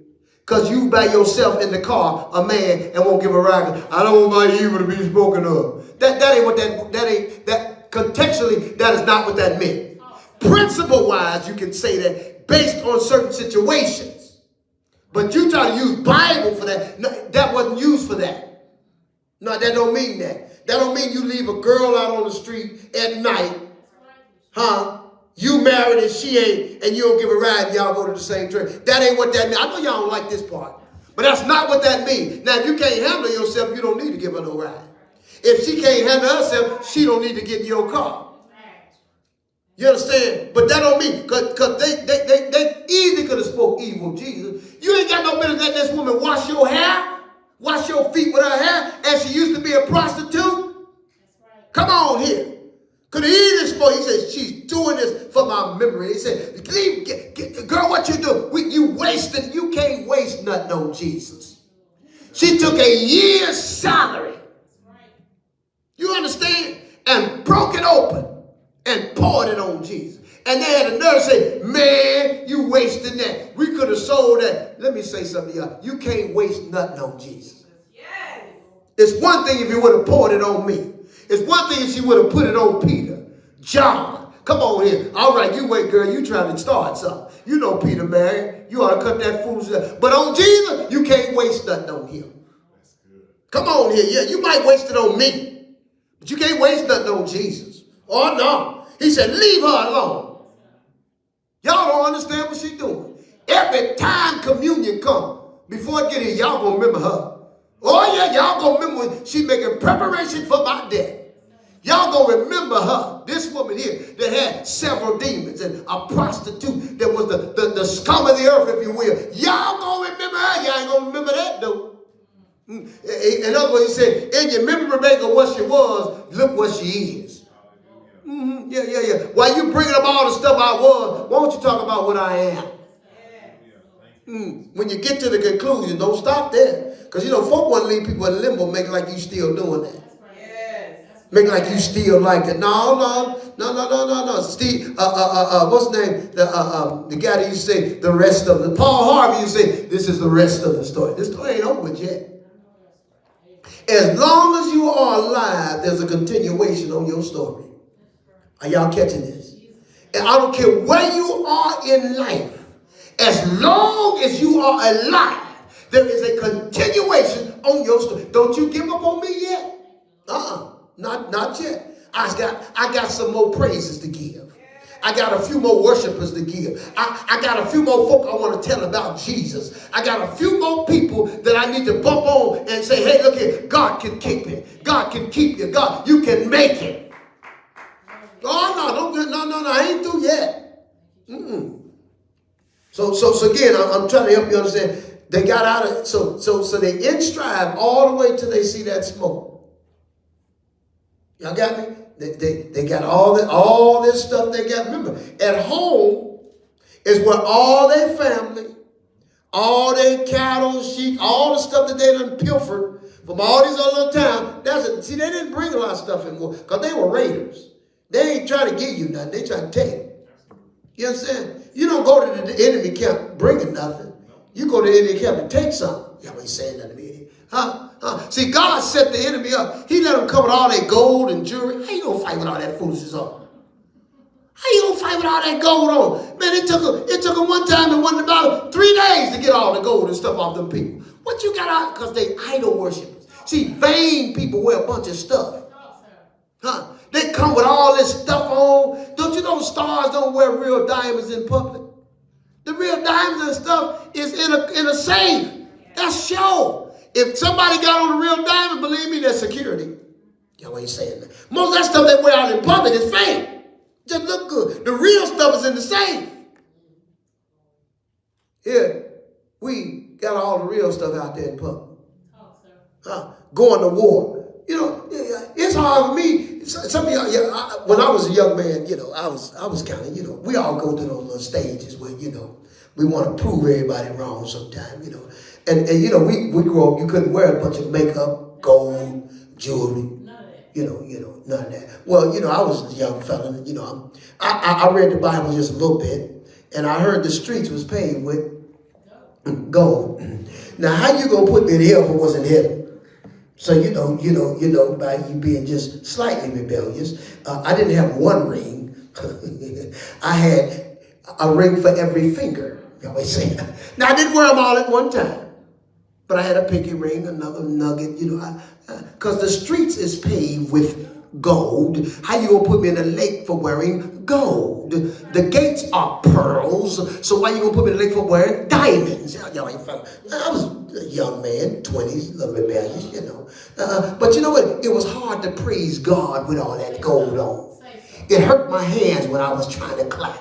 because you by yourself in the car, a man, and won't give a ride. I don't want my evil to be spoken of. That ain't what that contextually, that is not what that meant. Principle-wise, you can say that based on certain situations. But you try to use Bible for that. No, that wasn't used for that. No, that don't mean that. That don't mean you leave a girl out on the street at night. Huh? You married and she ain't, and you don't give a ride and y'all go to the same church. That ain't what that means. I know y'all don't like this part. But that's not what that means. Now, if you can't handle yourself, you don't need to give her no ride. If she can't handle herself, she don't need to get in your car. You understand? But that don't mean, because they easily could have spoke evil of Jesus. You ain't got no business letting this woman wash your hair. Wash your feet with her hair, and she used to be a prostitute. That's right. Come on here. Could he easily spoke? He said, she's doing this for my memory. He said, girl, what you do? You wasted. You can't waste nothing on Jesus. She took a year's salary. You understand? And broke it open and poured it on Jesus. And they had a nerve to say, man, you wasting that. We could have sold that. Let me say something to y'all. You can't waste nothing on Jesus. Yes. It's one thing if you would have poured it on me. It's one thing if she would have put it on Peter, John. Come on here. All right, you wait, girl. You trying to start something. You know Peter, man. You ought to cut that foolishness. But on Jesus, you can't waste nothing on him. Come on here. Yeah, you might waste it on me. But you can't waste nothing on Jesus. Oh, no. He said, leave her alone. Y'all don't understand what she's doing. Every time communion comes, before it get here, y'all gonna remember her. Oh yeah, y'all gonna remember when she's making preparation for my death. Y'all gonna remember her. This woman here that had several demons and a prostitute that was the scum of the earth, if you will. Y'all gonna remember her. Y'all ain't gonna remember that though. In other words, he said, in your memory, Rebecca, what she was, look what she is. Yeah. While you bringing up all the stuff I was, why don't you talk about what I am? When you get to the conclusion, don't stop there. Because, folk want to leave people in limbo, make like you still doing that. Make like you still like it. No. Steve, what's his name? The guy that used to say the rest of the, Paul Harvey used to say, this is the rest of the story. This story ain't over yet. As long as you are alive, there's a continuation on your story. Are y'all catching this? And I don't care where you are in life. As long as you are alive, there is a continuation on your story. Don't you give up on me yet? Not yet. I got some more praises to give. I got a few more worshipers to give. I got a few more folk I want to tell about Jesus. I got a few more people that I need to bump on and say, hey, look here, God can keep it. God can keep you. God, you can make it. Oh, no, I ain't through yet. So again, I'm trying to help you understand. They got out of, so they in strive all the way till they see that smoke. Y'all got me? They got all this stuff they got. Remember, at home is where all their family, all their cattle, sheep, all the stuff that they done pilfered from all these other towns. See, they didn't bring a lot of stuff anymore because they were raiders. They ain't trying to give you nothing. They trying to take. You understand? You don't go to the enemy camp bringing nothing. You go to the enemy camp and take something. Y'all ain't saying nothing to me. See, God set the enemy up. He let them come with all that gold and jewelry. How you gonna fight with all that foolishness on? How you gonna fight with all that gold on? Man, it took them one time and one about 3 days to get all the gold and stuff off them people. What you got out? Because they idol worshipers. See, vain people wear a bunch of stuff. They come with all this stuff on. Don't you know stars don't wear real diamonds in public? The real diamonds and stuff is in a safe. That's show. If somebody got on a real diamond, believe me, that's security. Y'all ain't saying that. Most of that stuff they wear out in public is fake. Just look good. The real stuff is in the safe. Here, we got all the real stuff out there in public. Going to war. You know, it's hard for me. Some of y'all, when I was a young man, I was kind of, we all go through those little stages where, we want to prove everybody wrong sometimes, And we grew up, you couldn't wear a bunch of makeup, gold, jewelry. None of that. Well, I was a young fella, I read the Bible just a little bit, and I heard the streets was paved with gold. Now, how you gonna put me in hell if it wasn't heaven? So, by you being just slightly rebellious, I didn't have one ring. I had a ring for every finger. You always say that. Now, I didn't wear them all at one time, but I had a pinky ring, another nugget, because the streets is paved with gold. How you gonna put me in a lake for wearing gold? The gates are pearls, so why you gonna put me in a lake for wearing diamonds? Y'all ain't found. I was a young man, 20s, a little rebellious, but you know what? It was hard to praise God with all that gold on. It hurt my hands when I was trying to clap.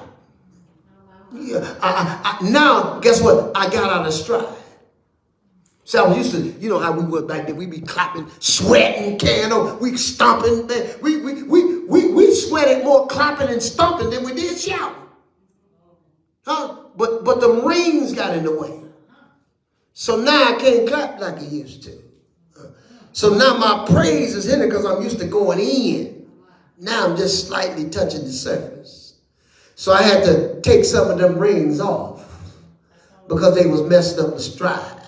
Yeah, now, guess what? I got out of stride. So I was used to, how we were back then. We be clapping, sweating, we stomping. Man. We sweated more clapping and stomping than we did shouting. But the rings got in the way. So now I can't clap like I used to. So now my praise is hindered because I'm used to going in. Now I'm just slightly touching the surface. So I had to take some of them rings off because they was messed up with stride.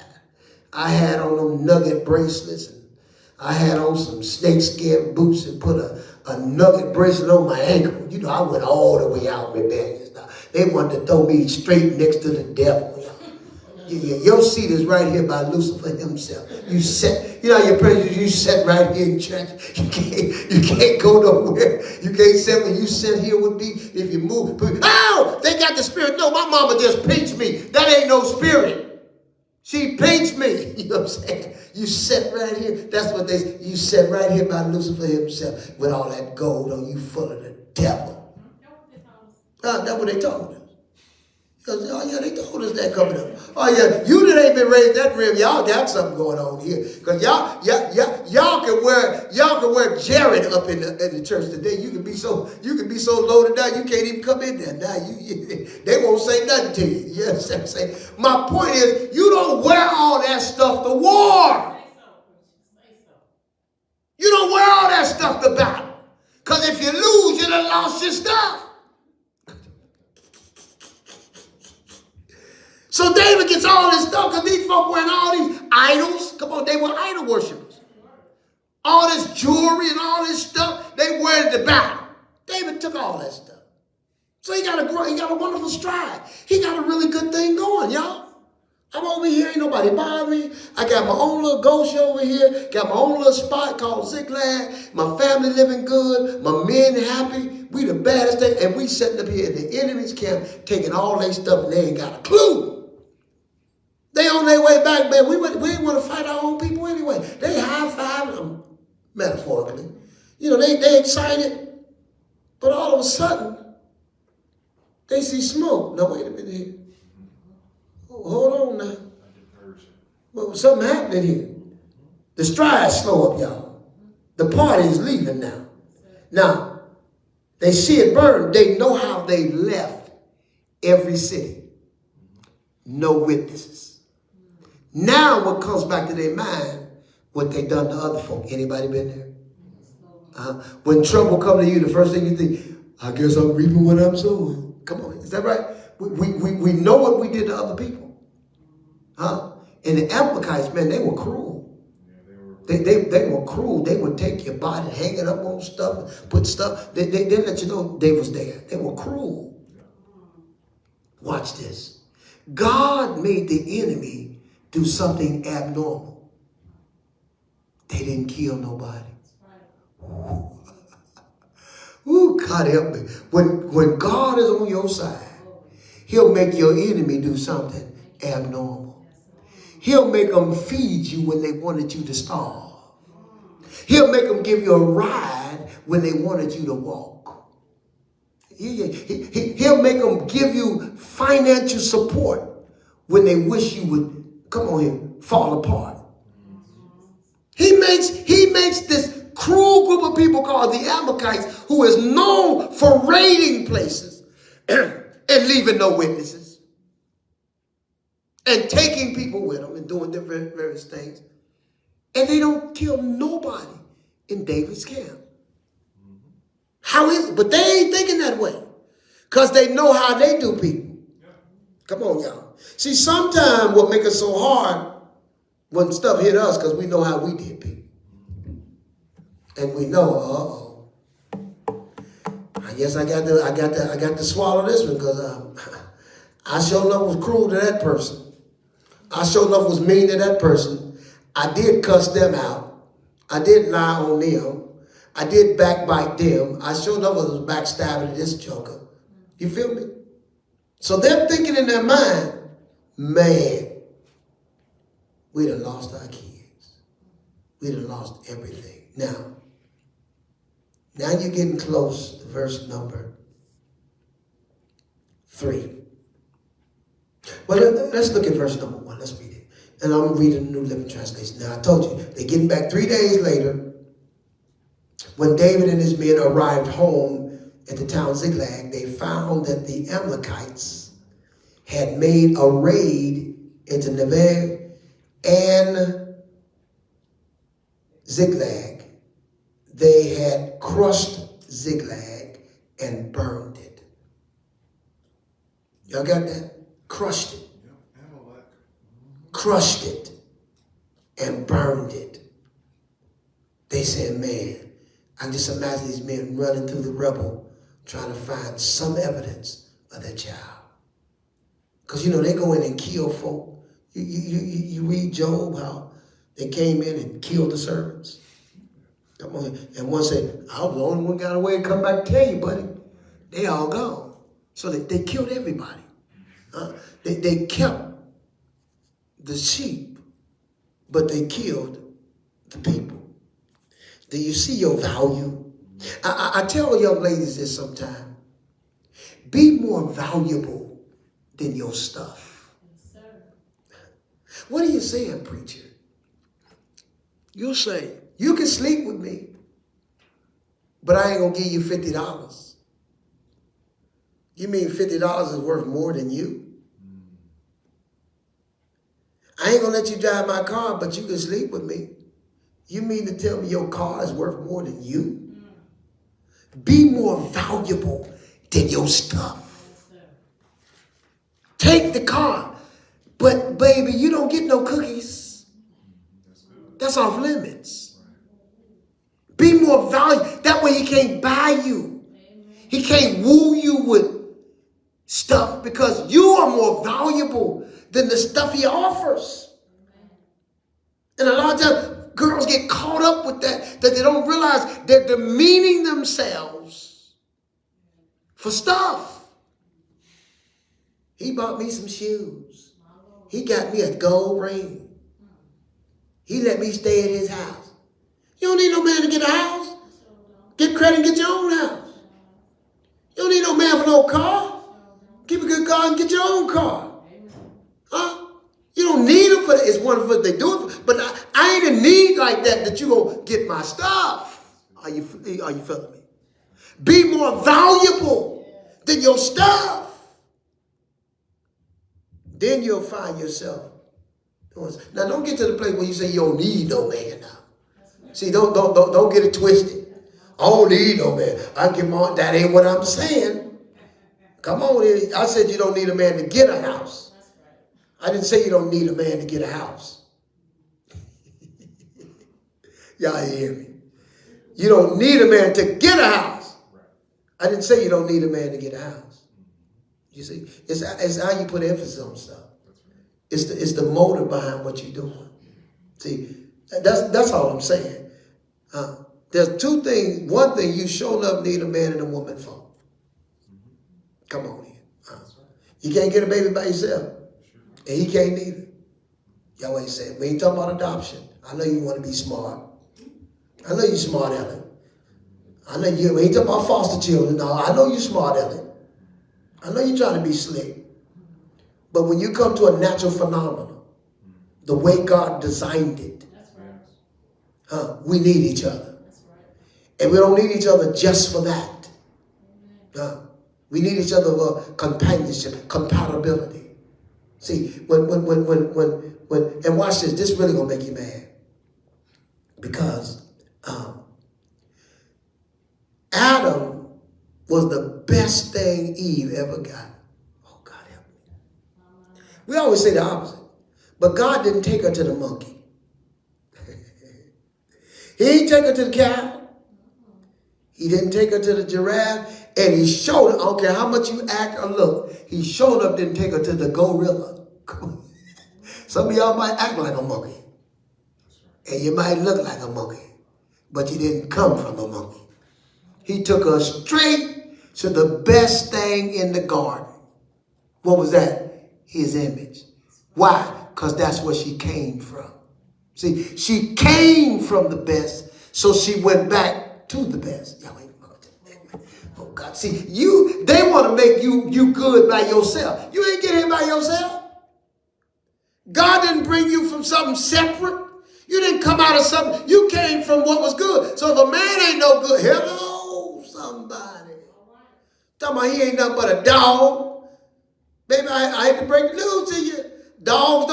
I had on them nugget bracelets. And I had on some snakeskin boots and put a nugget bracelet on my ankle. I went all the way out rebellious. Now, they wanted to throw me straight next to the devil. Your seat is right here by Lucifer himself. You sit, your praise, you sit right here in church. You can't go nowhere. You can't sit when you sit here with me. If you move, oh, they got the spirit. No, my mama just pinched me. That ain't no spirit. She pinched me. You know what I'm saying? You sit right here. That's what they say. You sit right here by Lucifer himself with all that gold on you full of the devil. That's what they told us. Oh, yeah, they told us that coming up. Oh, yeah, you that ain't been raised that rim, y'all got something going on here. Because y'all can wear Jared up in the church today. You can be so loaded down, you can't even come in there. Now, they won't say nothing to you. You understand what I'm saying? My point is, you don't wear all that stuff to war. You don't wear all that stuff yourself the battle. Because if you lose, you done lost your stuff. So David gets all this stuff because these folk wearing all these idols. Come on, they were idol worshipers. All this jewelry and all this stuff, they wear it to battle. David took all that stuff. So he got a wonderful stride. He got a really good thing going, y'all. I'm over here, ain't nobody bothering me. I got my own little ghost over here. Got my own little spot called Ziklag. My family living good. My men happy. We the baddest thing. And we sitting up here in the enemy's camp taking all their stuff and they ain't got a clue. They on their way back, man. We ain't want to fight our own people anyway. They high-fiving them, metaphorically. You know, they excited. But all of a sudden, they see smoke. Now, wait a minute here. Hold on now. Well, something happening here. The stride's slow up, y'all. The party is leaving now. Now, they see it burn. They know how they left every city. No witnesses. Now what comes back to their mind, what they done to other folk. Anybody been there? When trouble comes to you, the first thing you think, I guess I'm reaping what I'm sowing. Come on, is that right? We know what we did to other people. And the Amalekites, man, they were cruel. They were cruel. They would take your body, hang it up on stuff, put stuff. They let you know they was there. They were cruel. Watch this. God made the enemy do something abnormal. They didn't kill nobody. Ooh, God help me. When God is on your side, he'll make your enemy do something abnormal. He'll make them feed you when they wanted you to starve. He'll make them give you a ride when they wanted you to walk. He'll make them give you financial support when they wish you would, come on here, fall apart. He makes this cruel group of people called the Amalekites, who is known for raiding places and leaving no witnesses. And taking people with them and doing different various things. And they don't kill nobody in David's camp. How is it? But they ain't thinking that way. Because they know how they do people. Come on, y'all. See, sometimes what makes us so hard when stuff hit us, because we know how we did people. And we know, I guess I got to swallow this one because I sure enough was cruel to that person. I sure enough was mean to that person. I did cuss them out. I did lie on them. I did backbite them. I sure enough was backstabbing this joker. You feel me? So they're thinking in their mind, man, we done lost our kids. We done lost everything. Now you're getting close to verse number 3. Well, let's look at verse number 1. Let's read it. And I'm reading the New Living Translation. Now, I told you, they're getting back 3 days later. When David and his men arrived home at the town Ziklag, they found that the Amalekites had made a raid into Negev and Ziklag. They had crushed Ziklag and burned it. Y'all got that? Crushed it. Crushed it and burned it. They said, man, I can just imagine these men running through the rubble trying to find some evidence of their child. Because, you know, they go in and kill folk. You read Job, how they came in and killed the servants. Come on. And one said, I was the only one got away and come back to tell you, buddy. They all gone. So they killed everybody. They kept the sheep, but they killed the people. Do you see your value? I tell young ladies this sometimes. Be more valuable than your stuff. Yes, sir. What are you saying, preacher? You'll say, you can sleep with me, but I ain't going to give you $50. You mean $50 is worth more than you? I ain't going to let you drive my car, but you can sleep with me. You mean to tell me your car is worth more than you? Be more valuable than your stuff. Take the car. But baby, you don't get no cookies. That's off limits. Be more valuable. That way he can't buy you. He can't woo you with stuff because you are more valuable than the stuff he offers. And a lot of times girls get caught up with that they don't realize they're demeaning themselves for stuff. He bought me some shoes. He got me a gold ring. He let me stay at his house. You don't need no man to get a house. Get credit and get your own house. You don't need no man for no car. Keep a good car and get your own car. Huh? You don't need them for that. It's wonderful if they do it. But I ain't in need like that you going to get my stuff. Are you feeling me? Be more valuable than your stuff. Then you'll find yourself. Now, don't get to the place where you say you don't need no man now. See, don't get it twisted. I don't need no man. I get my, that ain't what I'm saying. Come on. I said you don't need a man to get a house. I didn't say you don't need a man to get a house. Y'all hear me? You don't need a man to get a house. I didn't say you don't need a man to get a house. You see, it's how you put emphasis on stuff. It's the motive behind what you're doing. See, that's all I'm saying. There's two things. One thing you sure enough need a man and a woman for. Come on here. You can't get a baby by yourself. And he can't either. Y'all ain't saying, we ain't talking about adoption. I know you want to be smart. I know you're smart, Ellen. I know you ain't talking about foster children. No, I know you're smart, Ellen. I know you're trying to be slick. But when you come to a natural phenomenon, the way God designed it, we need each other. And we don't need each other just for that. We need each other for companionship, compatibility. See, when and watch this, this really gonna make you mad. Because Adam was the best thing Eve ever got. Oh, God help me. We always say the opposite. But God didn't take her to the monkey. He didn't take her to the cow. He didn't take her to the giraffe. And he showed her, I don't care how much you act or look, he showed up, didn't take her to the gorilla. Some of y'all might act like a monkey. And you might look like a monkey. But you didn't come from a monkey. He took her straight to the best thing in the garden. What was that? His image. Why? Because that's where she came from. See, she came from the best, so she went back to the best. Y'all ain't oh God. See, they want to make you good by yourself. You ain't get here by yourself. God didn't bring you from something separate. You didn't come out of something. You came from what was good. So if a man ain't no good, hello, somebody. Talking about he ain't nothing but a dog. Baby, I hate to break the news to you. Dogs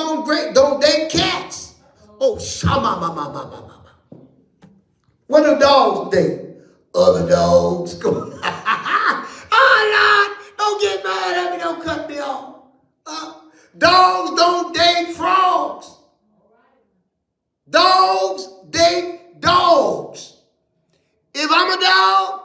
don't date cats. Oh, shama. What do dogs date? Other dogs. Oh, Lord, don't get mad at me. Don't cut me off. Dogs don't date frogs. Dogs date dogs. If I'm a dog,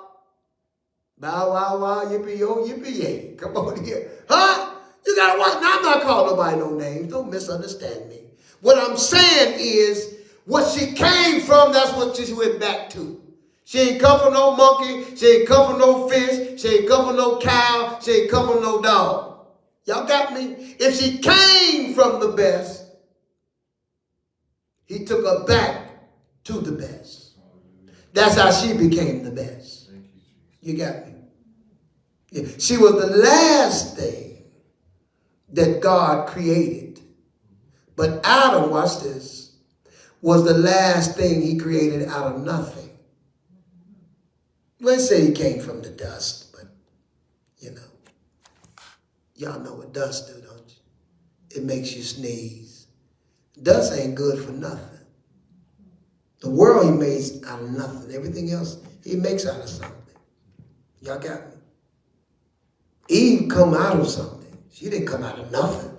bow, wow, wow, yippee, yo, yippee, yay. Come on here. Huh? You got to watch. Now, I'm not calling nobody no names. Don't misunderstand me. What I'm saying is, what she came from, that's what she went back to. She ain't come from no monkey. She ain't come from no fish. She ain't come from no cow. She ain't come from no dog. Y'all got me? If she came from the best, he took her back to the best. That's how she became the best. You got me? Yeah. She was the last thing that God created. But Adam, watch this, was the last thing he created out of nothing. Let's say he came from the dust, but, you know, y'all know what dust do, don't you? It makes you sneeze. Dust ain't good for nothing. The world he made out of nothing. Everything else he makes out of something. Y'all got me? Eve come out of something. She didn't come out of nothing.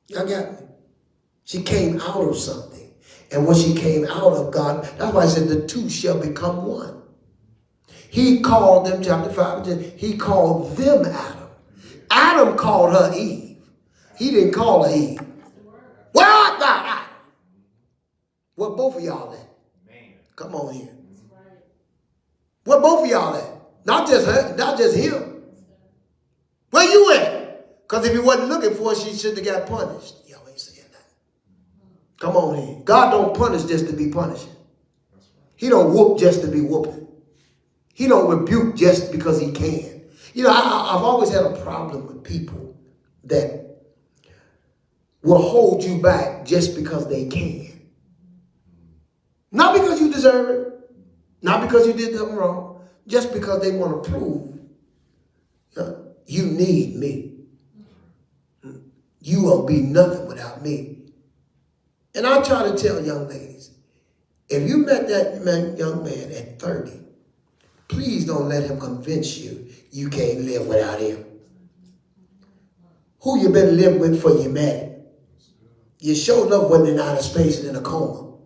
Y'all got me? She came out of something. And when she came out of God, that's why I said the two shall become one. He called them, chapter 5, he called them Adam. Adam called her Eve. He didn't call her Eve. Where art thou, Adam? Where both of y'all at? Come on here. Where both of y'all at? Not just her, not just him. Where you at? Because if he wasn't looking for her, she shouldn't have got punished. Y'all ain't saying that. Come on here. God don't punish just to be punishing. He don't whoop just to be whooping. He don't rebuke just because he can. You know, I've always had a problem with people that will hold you back just because they can. Not because you deserve it. Not because you did something wrong. Just because they want to prove you need me. You won't be nothing without me. And I try to tell young ladies, if you met that young man at 30, please don't let him convince you you can't live without him. Who you been living with before you met him? You sure enough wasn't in outer space and in a coma.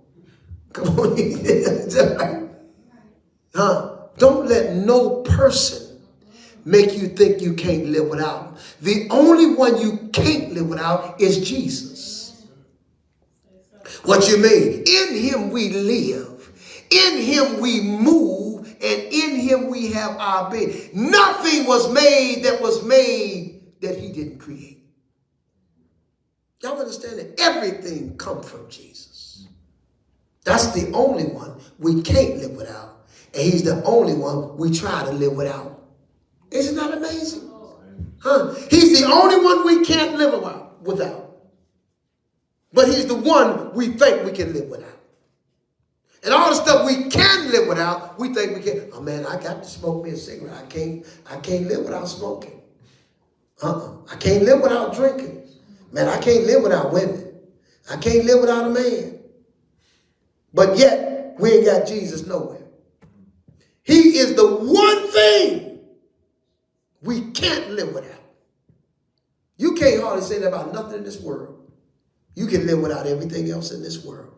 Come on. Huh? Don't let no person make you think you can't live without him. The only one you can't live without is Jesus. What you mean? In him we live. In him we move. And in him we have our being. Nothing was made that he didn't create. Y'all understand that? Everything comes from Jesus. That's the only one we can't live without. And he's the only one we try to live without. Isn't that amazing? Huh? He's the only one we can't live without. But he's the one we think we can live without. And all the stuff we can live without, we think we can. Oh man, I got to smoke me a cigarette. I can't live without smoking. I can't live without drinking. Man, I can't live without women. I can't live without a man. But yet, we ain't got Jesus nowhere. He is the one thing we can't live without. You can't hardly say that about nothing in this world. You can live without everything else in this world.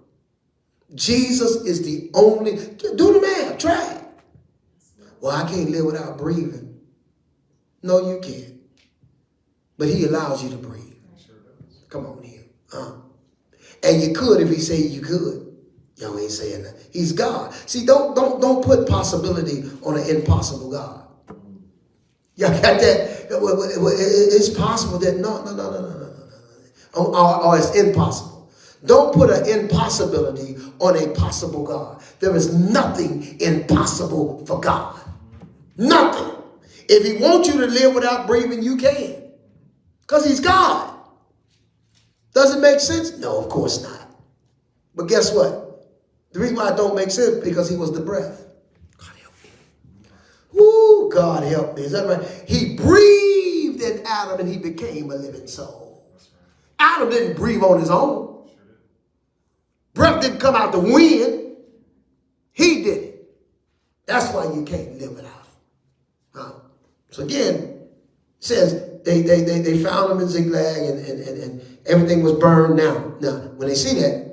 Jesus is the only, do the math, try it. Well, I can't live without breathing. No, you can't. But he allows you to breathe. Come on here. And you could if he said you could. Y'all ain't saying that. He's God. See, don't put possibility on an impossible God. Y'all got that? It's possible that no. Or it's impossible. Don't put an impossibility on a possible God. There is nothing impossible for God. Nothing. If he wants you to live without breathing, you can. Because he's God. Does it make sense? No, of course not. But guess what? The reason why it don't make sense because he was the breath. God help me. Ooh, God help me. Is that right? He breathed in Adam and he became a living soul. Adam didn't breathe on his own. Breath didn't come out the wind. He did it. That's why you can't live without him. So again, it says they found him in Ziklag and everything was burned now. Now, when they see that,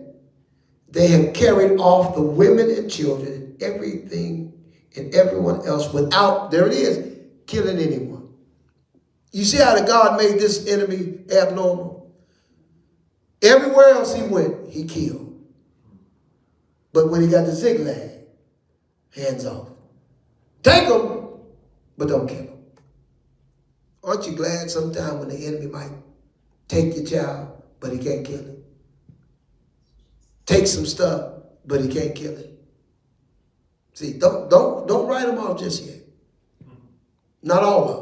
they have carried off the women and children and everything and everyone else without, there it is, killing anyone. You see how the God made this enemy abnormal? Everywhere else he went, he killed. But when he got to Ziklag, hands off. Take them, but don't kill them. Aren't you glad sometimes when the enemy might take your child, but he can't kill him? Take some stuff, but he can't kill it. See, don't write them off just yet. Not all of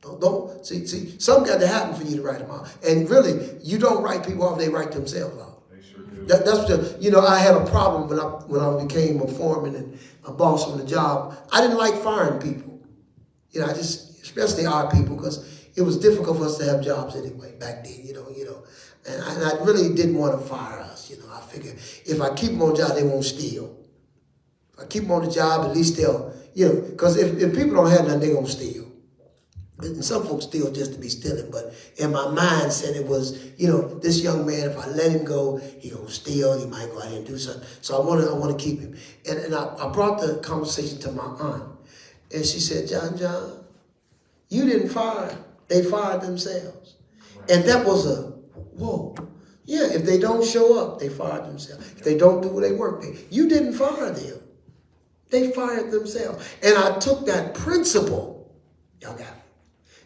them. Don't see. Something got to happen for you to write them off. And really, you don't write people off; they write themselves off. They sure do. That's I had a problem when I became a foreman and a boss on the job. I didn't like firing people. Especially our people, because it was difficult for us to have jobs anyway back then. And I really didn't want to fire us. You know, I figure if I keep them on the job, they won't steal. If I keep them on the job, at least they'll, you know, because if people don't have nothing, they're going to steal. And some folks steal just to be stealing, but in my mind said it was, you know, this young man, if I let him go, he gonna steal, he might go out and do something. So I want to keep him. And I brought the conversation to my aunt, and she said, John, you didn't fire, they fired themselves. Right. And that was a, whoa. Yeah, if they don't show up, they fired themselves. If they don't do their work, you didn't fire them. They fired themselves. And I took that principle, y'all got it,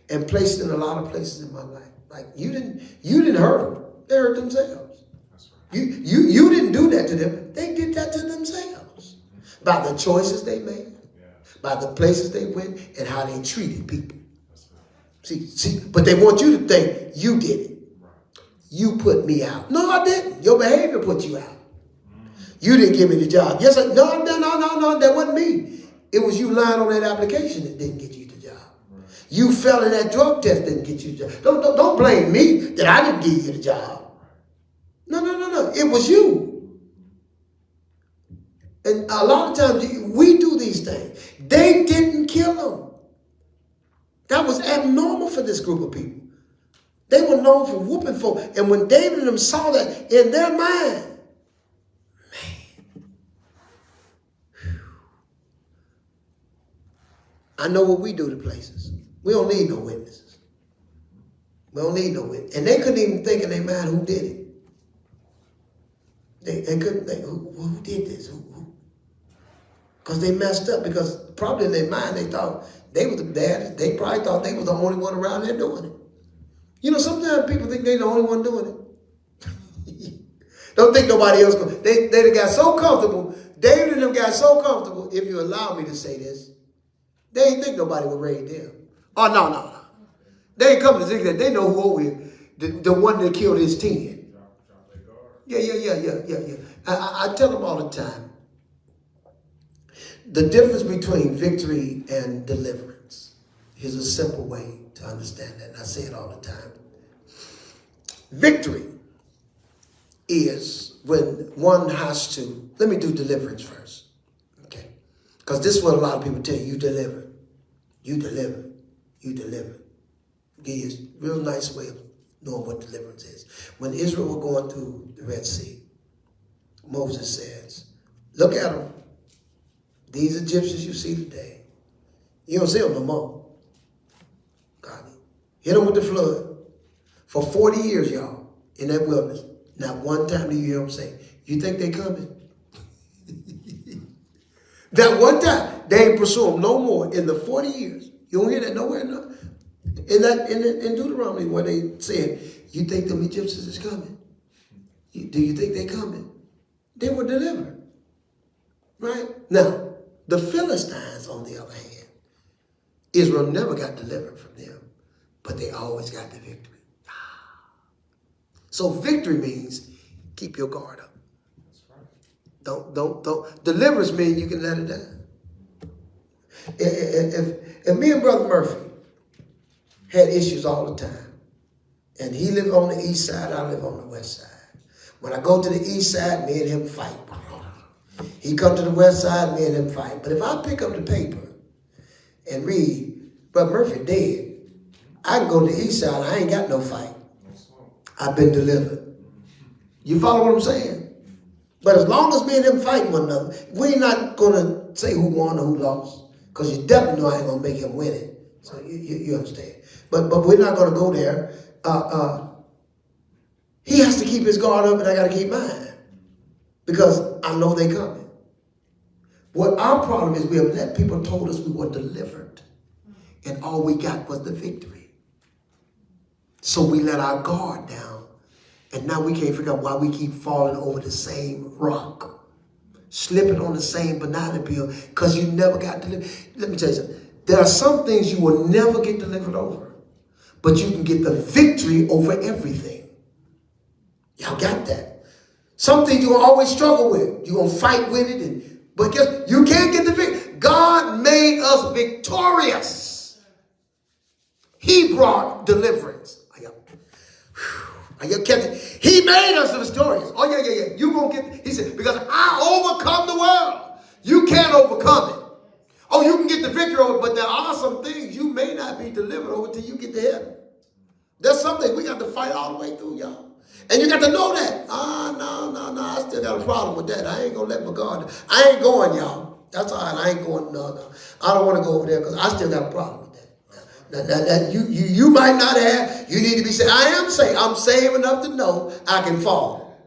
and placed it in a lot of places in my life. Like you didn't hurt them. They hurt themselves. That's right. You didn't do that to them. They did that to themselves. Mm-hmm. By the choices they made, by the places they went, and how they treated people. That's right. See, but they want you to think you did it. Right. You put me out. No, I didn't. Your behavior put you out. Mm-hmm. You didn't give me the job. Yes, no, that wasn't me. It was you lying on that application that didn't get you. You fell in that drug test, didn't get you the job. Don't blame me that I didn't give you the job. No. It was you. And a lot of times we do these things. They didn't kill him. That was abnormal for this group of people. They were known for whooping folk. And when David and them saw that in their mind, man, I know what we do to places. We don't need no witnesses. We don't need no witnesses. And they couldn't even think in their mind who did it. They couldn't think, who did this? Because they messed up. Because probably in their mind they thought they were the baddest. They probably thought they were the only one around there doing it. You know, sometimes people think they're the only one doing it. Don't think nobody else could. They got so comfortable. David and them got so comfortable, if you allow me to say this, they didn't think nobody would raid them. Oh, no. They ain't coming to think that. They know who we, the one that killed his 10. Yeah. I tell them all the time, the difference between victory and deliverance. Here's a simple way to understand that. And I say it all the time. Victory is when one has to, let me do deliverance first. Okay. Because this is what a lot of people tell you, you deliver. You deliver. You deliver. Give you a real nice way of knowing what deliverance is. When Israel were going through the Red Sea, Moses says, look at them. These Egyptians you see today, you don't see them no more. God, hit them with the flood. For 40 years, y'all, in that wilderness, not one time do you hear them say, you think they coming? That one time, they ain't pursue them no more in the 40 years. You don't hear that nowhere, no. In Deuteronomy, where they said, you think them Egyptians is coming? Do you think they coming? They were delivered. Right? Now, the Philistines, on the other hand, Israel never got delivered from them, but they always got the victory. So victory means keep your guard up. Don't. Deliverance means you can let it down. If me and Brother Murphy had issues all the time, and he lived on the east side, I live on the west side. When I go to the east side, me and him fight. He come to the west side, me and him fight. But if I pick up the paper and read, Brother Murphy dead, I can go to the east side, I ain't got no fight. I've been delivered. You follow what I'm saying? But as long as me and him fighting one another, we're not going to say who won or who lost. Because you definitely know I ain't going to make him win it. So you understand. But we're not going to go there. He has to keep his guard up and I got to keep mine. Because I know they coming. What our problem is we have let people told us we were delivered. And all we got was the victory. So we let our guard down. And now we can't figure out why we keep falling over the same rock. Slipping on the same banana peel because you never got delivered. Let me tell you something. There are some things you will never get delivered over. But you can get the victory over everything. Y'all got that? Some things you're going to always struggle with. You're going to fight with it. But guess, you can't get the victory. God made us victorious. He brought deliverance. Are you catching? He made us victorious. Oh, yeah. You gonna get, he said, because I overcome the world. You can't overcome it. Oh, you can get the victory over it, but there are some things you may not be delivered over till you get to heaven. There's something we got to fight all the way through, y'all. And you got to know that. No. I still got a problem with that. I ain't going to let my guard. I ain't going, y'all. That's all right. I ain't going. No. I don't want to go over there because I still got a problem with that. Now, you might not have. You need to be saved. I am saved. I'm saved enough to know I can fall.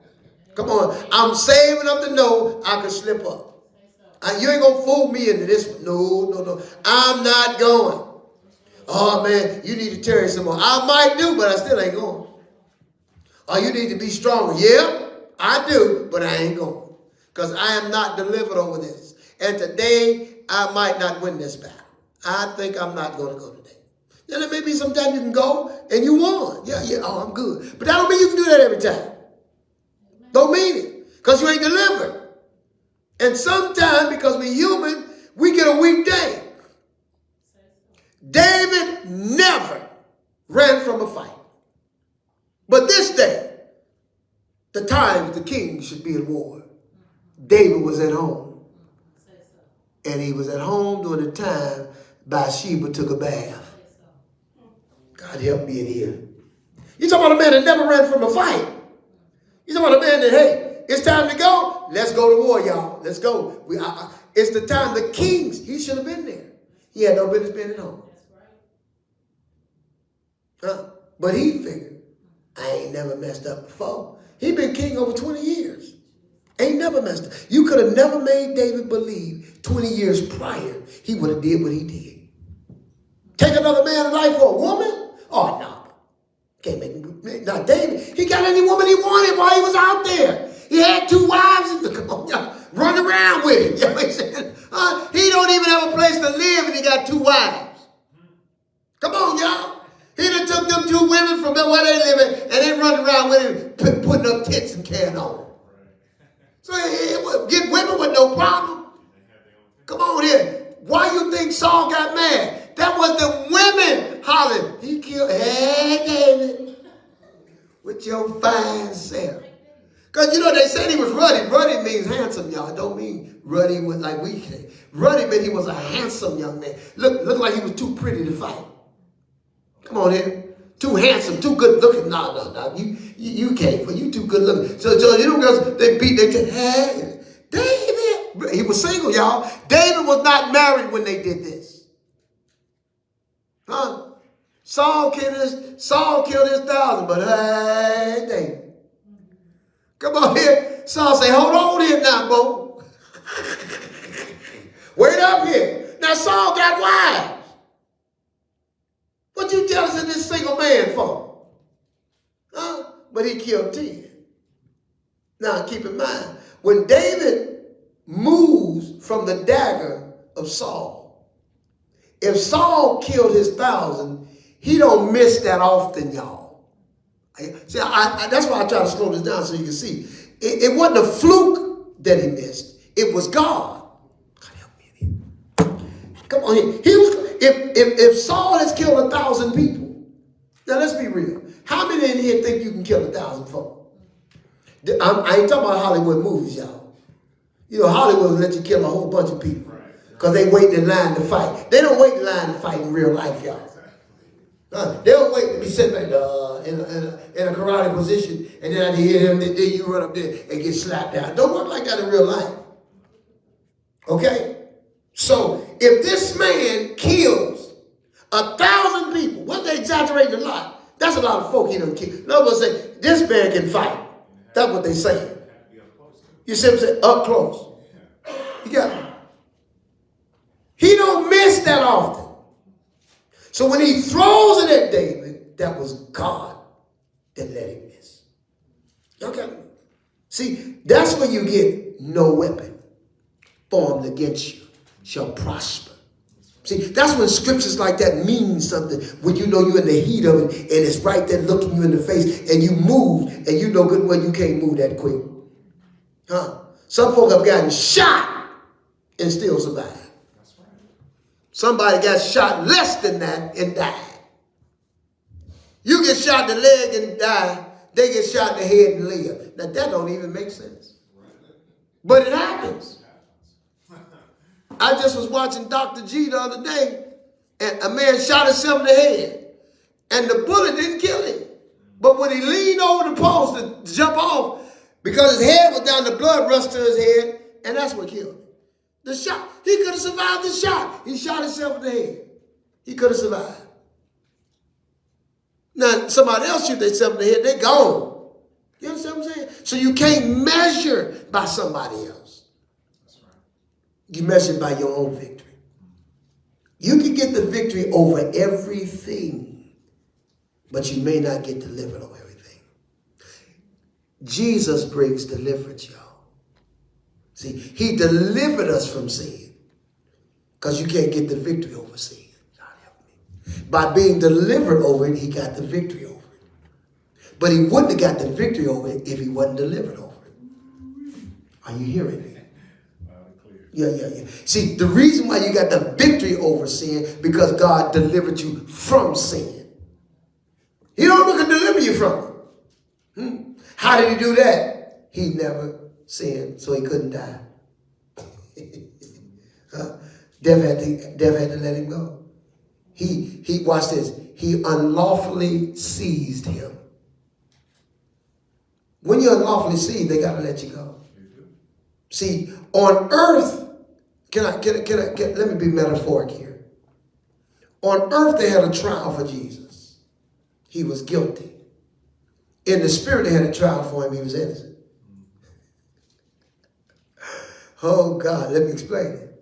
Come on. I'm saved enough to know I can slip up. You ain't going to fool me into this one. No. I'm not going. Oh, man, you need to tarry some more. I might do, but I still ain't going. Oh, you need to be stronger. Yeah, I do, but I ain't going. Because I am not delivered over this. And today, I might not win this battle. I think I'm not going to go today. Then there may be some time you can go and you won. Yeah, oh, I'm good. But that don't mean you can do that every time. Don't mean it. Because you ain't delivered. And sometimes, because we're human, we get a weak day. David never ran from a fight. But this day, the times the king should be at war, David was at home. And he was at home during the time Bathsheba took a bath. God help me in here. You're talking about a man that never ran from a fight. You're talking about a man that, hey, it's time to go. Let's go to war, y'all. Let's go. It's the time the kings, he should have been there. He had no business being at home. But he figured, I ain't never messed up before. He been king over 20 years. Ain't never messed up. You could have never made David believe 20 years prior he would have did what he did. Take another man's life for a woman? Oh, no. Can't make him. Now, David, he got any woman he wanted while he was out there. He had 2 wives. Come on, y'all. Run around with him. You know what I'm saying? He don't even have a place to live and he got 2 wives. Come on, y'all. He done took them 2 women from where they live and they run around with him, putting up tents and carrying on. So get women with no problem. Come on here. Why you think Saul got mad? That was the women hollering. He killed, hey, David, with your fine self. Because, you know, they said he was ruddy. Ruddy means handsome, y'all. It don't mean ruddy with like we say. Ruddy meant he was a handsome young man. Looked like he was too pretty to fight. Come on here. Too handsome, too good looking. No. You can't. You too good looking. So you know, girls, they say, hey, David. He was single, y'all. David was not married when they did this. Saul killed his 1,000, but hey, David. Come on here. Saul say, hold on here now, Bo. Wait up here. Now Saul got wives. What you jealous of this single man for? But he killed 10. Now keep in mind, when David moves from the dagger of Saul, if Saul killed his 1,000, he don't miss that often, y'all. See, that's why I try to slow this down so you can see. It wasn't a fluke that he missed. It was God. God help me in here. Come on here. If Saul has killed 1,000 people, now let's be real. How many in here think you can kill 1,000 folk? I ain't talking about Hollywood movies, y'all. You know, Hollywood will let you kill a whole bunch of people because they wait in line to fight. They don't wait in line to fight in real life, y'all. They don't wait to be sitting in a karate position and then after you hit him, then you run up there and get slapped down. Don't work like that in real life. Okay? So if this man kills 1,000 people, what they exaggerating a lot, that's a lot of folk he done kill. In other words, say, this man can fight. That's what they say. You see what I'm saying? Up close. You got me? He don't miss that often. So when he throws it at David, that was God that let him miss. Okay? See, that's when you get no weapon formed against you shall prosper. See, that's when scriptures like that mean something, when you know you're in the heat of it and it's right there looking you in the face and you move and you know good well you can't move that quick. Some folk have gotten shot and still survived. Somebody got shot less than that and died. You get shot in the leg and die, They get shot in the head and live. Now, that don't even make sense. But it happens. I just was watching Dr. G the other day, and a man shot himself in the head, and the bullet didn't kill him. But when he leaned over the post to jump off, because his head was down, the blood rushed to his head, and that's what killed him. The shot. He could have survived the shot. He shot himself in the head. He could have survived. Now, somebody else shoot themselves in the head, they're gone. You understand what I'm saying? So you can't measure by somebody else. That's right. You measure by your own victory. You can get the victory over everything, but you may not get delivered over everything. Jesus brings deliverance, y'all. See, he delivered us from sin, because you can't get the victory over sin. God help me. By being delivered over it, he got the victory over it. But he wouldn't have got the victory over it if he wasn't delivered over it. Are you hearing me? Yeah. See, the reason why you got the victory over sin, because God delivered you from sin. He don't look to deliver you from it. How did he do that? He never sinned, so he couldn't die. Death had to let him go. He watch this. He unlawfully seized him. When you unlawfully seized, they got to let you go. See, on earth, let me be metaphoric here. On earth, they had a trial for Jesus. He was guilty. In the spirit, they had a trial for him. He was innocent. Oh, God, let me explain it.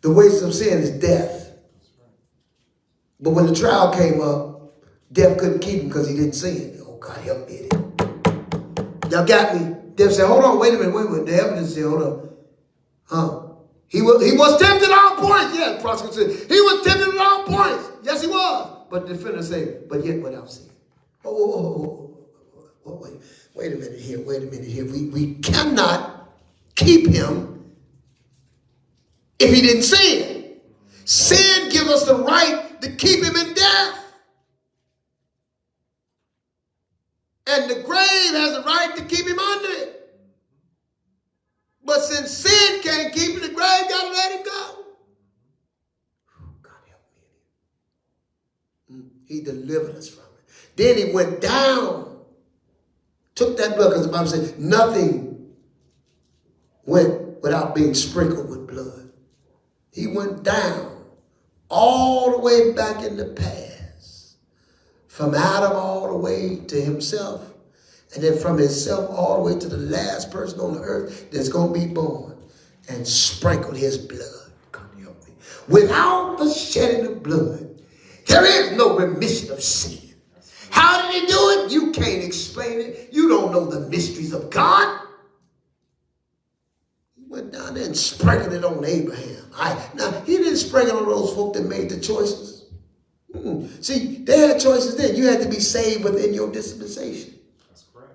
The wages of sin is death. But when the trial came up, death couldn't keep him because he didn't sin. Oh, God, help me. Y'all got me? Death said, hold on, wait a minute. The evidence said, hold on. He was tempted at all points. Yeah, the prosecutor said, he was tempted at all points. Yes, he was. But the defendant said, but yet without sin. Wait a minute here. We cannot keep him if he didn't sin. Sin gives us the right to keep him in death. And the grave has the right to keep him under it. But since sin can't keep him, the grave got to let him go. God help me. He delivered us from it. Then he went down, took that blood, because the Bible says nothing went without being sprinkled with blood. He went down all the way back in the past, from Adam all the way to himself, and then from himself all the way to the last person on the earth that's going to be born, and sprinkled his blood. God help me. Without the shedding of blood, there is no remission of sin. How did he do it? You can't explain it. You don't know the mysteries of God. He went down there and sprinkled it on Abraham. Now, he didn't sprinkle on those folk that made the choices. See, they had choices then. You had to be saved within your dispensation. That's correct.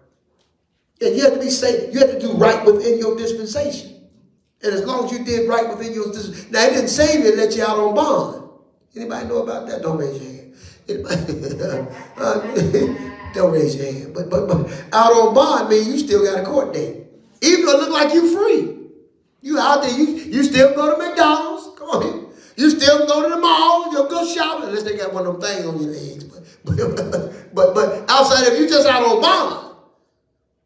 Yeah, you had to be saved. You had to do right within your dispensation. And as long as you did right within your dispensation. Now, it didn't save you and let you out on bond. Anybody know about that? Don't raise your hand. Don't raise your hand. But out on bond means you still got a court date. Even though it look like you free. You out there, you still go to McDonald's. Come on here. You still go to the mall. You'll go shopping unless they got one of them things on your legs. But outside, if you just out on bond,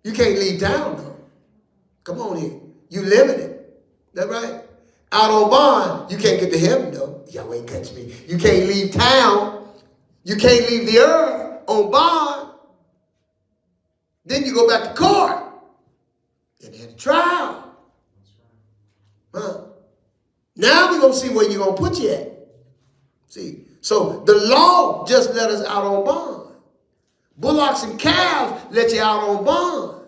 you can't leave town though. Come on here. You limited. That right? Out on bond, you can't get to heaven though. Y'all ain't catch me. You can't leave town. You can't leave the earth on bond. Then you go back to court. Then they had a trial. Huh? Now we're going to see where you're going to put you at. See, so the law just let us out on bond. Bullocks and calves let you out on bond.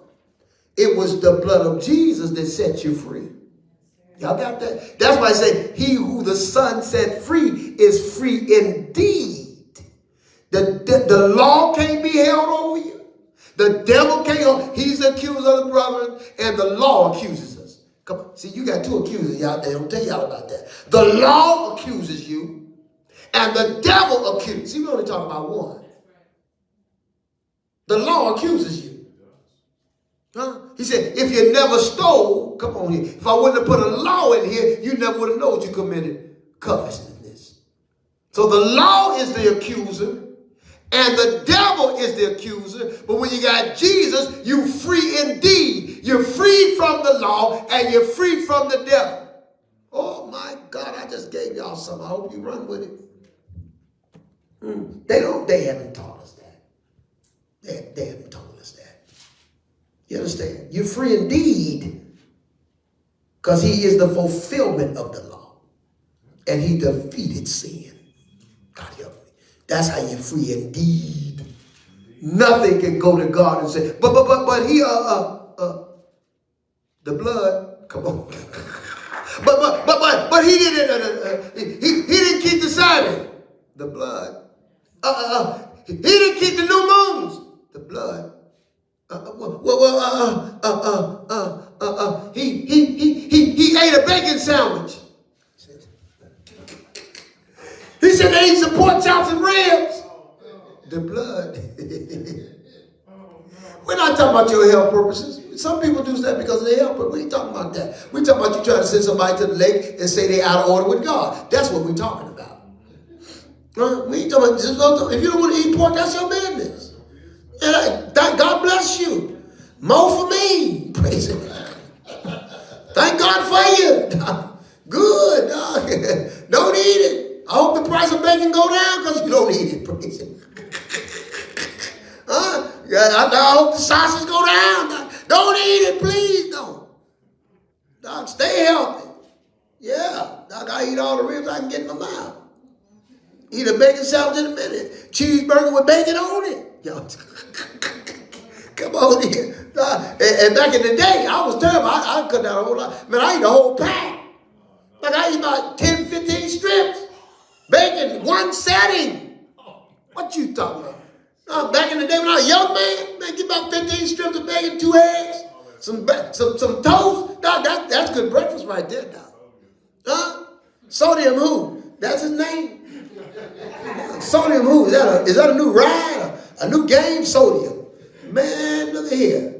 It was the blood of Jesus that set you free. Y'all got that? That's why I say, he who the Son set free is free indeed. The law can't be held over you. The devil can't. He's the accuser of the brethren, and the law accuses us. Come on. See, you got two accusers out there. I'll tell y'all about that. The law accuses you, and the devil accuses. See, we only talk about one. The law accuses you. Huh? He said, if you never stole, come on here. If I wouldn't have put a law in here, you never would have known you committed covetousness. So the law is the accuser, and the devil is the accuser. But when you got Jesus, you free indeed. You're free from the law, and you're free from the devil. Oh my God, I just gave y'all something. I hope you run with it. They haven't taught us that. They haven't told us that. You understand? You're free indeed because he is the fulfillment of the law. And he defeated sin. God help me. That's how you're free indeed. Nothing can go to God and say, but he, the blood, come on. but he didn't, he didn't keep the Sabbath. The blood. He didn't keep the new moons. The blood. He ate a bacon sandwich. He said they eat some pork chops and ribs. The blood. We're not talking about your health purposes. Some people do that because of their health, but we ain't talking about that. We're talking about you trying to send somebody to the lake and say they're out of order with God. That's what we're talking about. We ain't talking about, if you don't want to eat pork, that's your business. And God bless you. More for me. Praise Him. Thank God for you. Good. Don't eat it. I hope the price of bacon go down because you don't eat it. Praise Him. I hope the sausage go down. Don't eat it, please. Don't. Stay healthy. Yeah. I eat all the ribs I can get in my mouth. Eat a bacon sandwich in a minute. Cheeseburger with bacon on it. Yo, come on here. And back in the day, I was terrible. I cut down a whole lot. Man, I eat a whole pack. Like I eat about 10, 15 strips. Bacon, one setting. What you talking about? Back in the day when I was a young man, get about 15 strips of bacon, 2 eggs, some toast. That's good breakfast right there, dog. Huh? Sodium who? That's his name. Sodium who? Is that a new ride? A new game? Sodium. Man, look at here.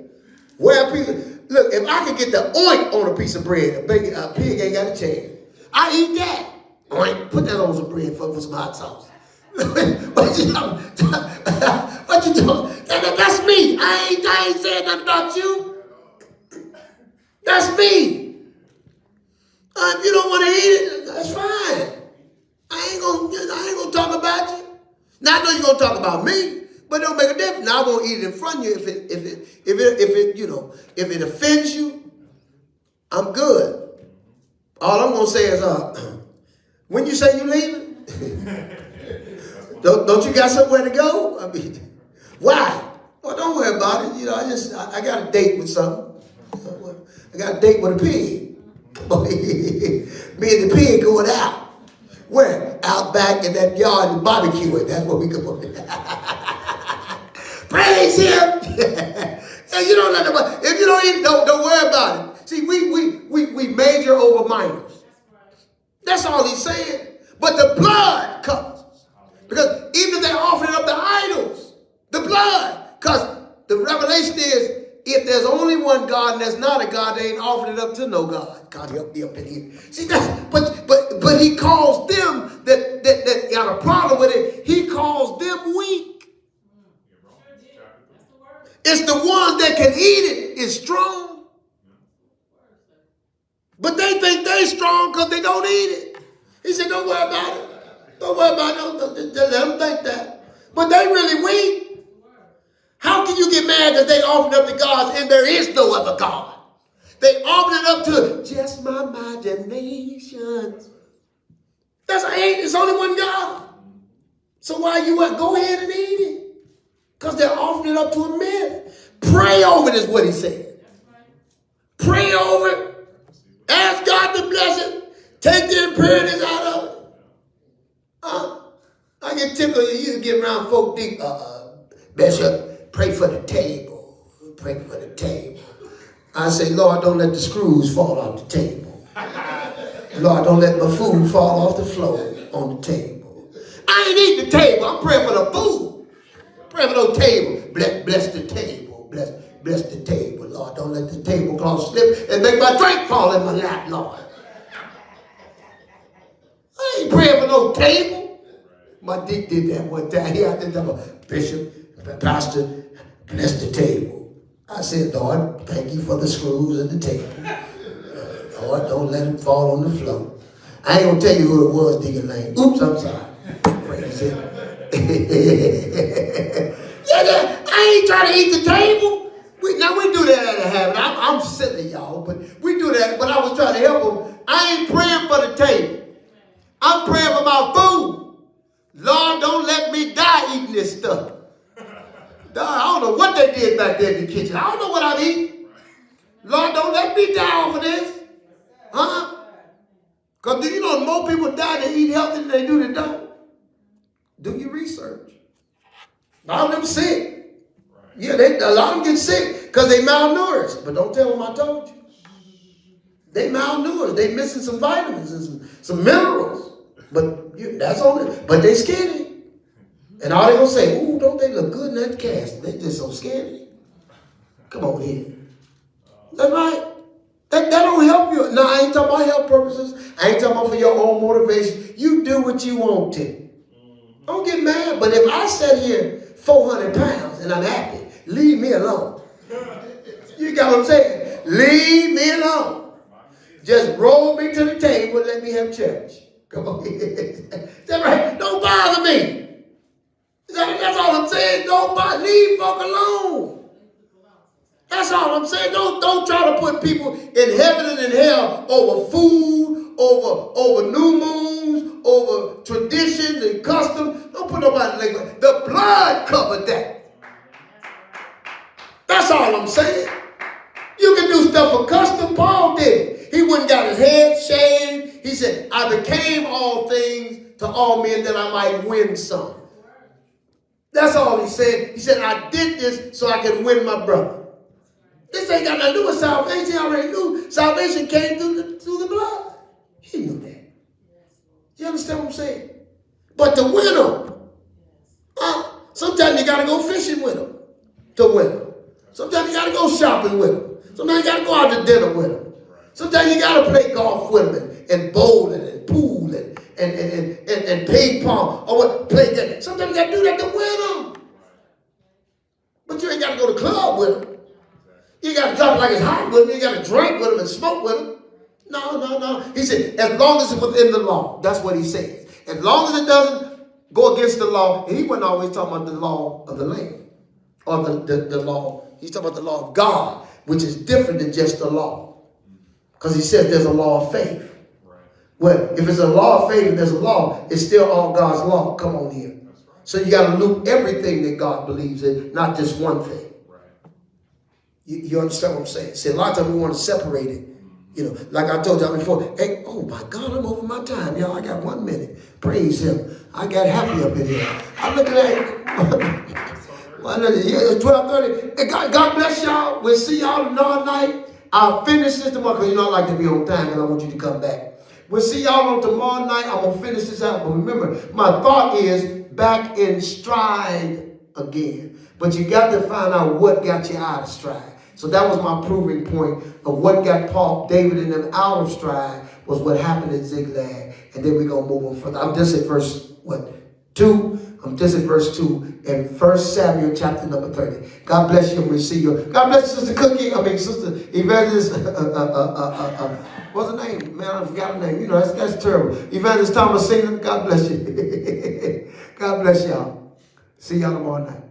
Look, if I could get the oink on a piece of bread, a pig ain't got a chance. I eat that. Oink. Put that on some bread for some hot sauce. What you doing? That's me. I ain't saying nothing about you. That's me. If you don't want to eat it, that's fine. I ain't gonna talk about you. Now I know you're gonna talk about me, but it don't make a difference. Now I won't eat it in front of you if it offends you. I'm good. All I'm gonna say is, when you say you leaving, don't you got somewhere to go? I mean, why? Oh, don't worry about it. I got a date with something. I got a date with a pig. Me and the pig going out. Where? Out back in that yard and barbecuing. That's what we go. Praise Him. And you don't let nobody. If you don't eat, don't worry about it. See, we major over minors. That's all He's saying. But the blood covers. Because even if they're offering up the idols, the blood. Because the revelation is, if there's only one God and there's not a God, they ain't offering it up to no God. God help me up in here. See, but He calls them that got a problem with it. He calls them weak. It's the ones that can eat it is strong. But they think they're strong because they don't eat it. He said, don't worry about it. Don't worry about it. Let them think that. But they really weak. How can you get mad that they offered up to gods and there is no other God? They offered it up to just my imagination. It's only one God. So why you go ahead and eat it? Because they're offering it up to a myth. Pray over it is what He said. Pray over it. Ask God to bless it. Take the impurities out of it. I get tickled. You get around folk deep. Bishop, pray for the table. Pray for the table. I say, Lord, don't let the screws fall off the table. Lord, don't let my food fall off the floor on the table. I ain't eating the table. I'm praying for the food. Pray for no table. Bless the table. Bless the table, Lord. Don't let the tablecloth slip and make my drink fall in my lap, Lord. I ain't praying for no table. My dick did that one time. He out there talking about, Bishop, Pastor, bless the table. I said, Lord, thank you for the screws and the table. Lord, don't let them fall on the floor. I ain't gonna tell you who it was, Deacon Lane. Oops, I'm sorry. Praise him. Yeah, I ain't trying to eat the table. We do that at a habit. I'm silly, y'all, but we do that. But I was trying to help them. I ain't praying for the table. I'm praying for my food. Lord, don't let me die eating this stuff. I don't know what they did back there in the kitchen. I don't know what I'm eating. Lord, don't let me die off of this. Huh? Because do you know more people die that eat healthy than they do that don't? Do your research. A lot of them sick. Yeah, a lot of them get sick because they malnourished. But don't tell them I told you. They malnourished. They missing some vitamins and some minerals. But that's on it. But they skinny. And all they gonna say, ooh, don't they look good in that cast? They just so skinny. Come on here. That's right. That don't help you. No, I ain't talking about health purposes. I ain't talking about for your own motivation. You do what you want to. Don't get mad. But if I sat here 400 pounds and I'm happy, leave me alone. You got what I'm saying? Leave me alone. Just roll me to the table and let me have church. Come on. That's right. Don't bother me. That's all I'm saying. Don't bother. Leave folk alone. That's all I'm saying. Don't try to put people in heaven and in hell over food, over new moons, over traditions and customs. Don't put nobody like the blood covered that. That's all I'm saying. You can do stuff for custom. Paul did. He went and got his head shaved. He said, I became all things to all men that I might win some. That's all he said. He said, I did this so I can win my brother. This ain't got nothing to do with salvation. He already knew salvation came through the blood. He knew that. You understand what I'm saying? But to win them, sometimes you got to go fishing with them to win them. Sometimes you got to go shopping with them. Sometimes you got to go out to dinner with them. Sometimes you got to play golf with them and bowling and pool and ping pong or what play that. Sometimes you got to do that to win them. But you ain't got to go to the club with them. You got to drop it like it's hot with them. You got to drink with them and smoke with them. No. He said, as long as it's within the law. That's what he said. As long as it doesn't go against the law. And he wasn't always talking about the law of the land. Or the law. He's talking about the law of God, which is different than just the law. Because he said there's a law of faith. Right. Well, if it's a law of faith and there's a law, it's still all God's law. Come on here. Right. So you got to loop everything that God believes in, not just one thing. You understand what I'm saying? See, a lot of times we want to separate it. You know, like I told y'all before. Hey, oh my God, I'm over my time, y'all. I got 1 minute. Praise him. I got happy up in here. I'm looking at it. 12:30. God bless y'all. We'll see y'all tomorrow night. I'll finish this tomorrow because I like to be on time and I want you to come back. We'll see y'all on tomorrow night. I'm going to finish this out. But remember, my thought is back in stride again. But you got to find out what got you out of stride. So that was my proving point of what got Paul, David, and them out of stride was what happened at Ziklag. And then we're going to move on further. I'm just at verse, 2? I'm just at verse 2 in 1 Samuel chapter number 30. God bless you and we'll see you. God bless you, Sister Cookie. Sister Evangelist, what's her name? Man, I forgot her name. You know, that's terrible. Evangelist Thomasina, God bless you. God bless y'all. See y'all tomorrow night.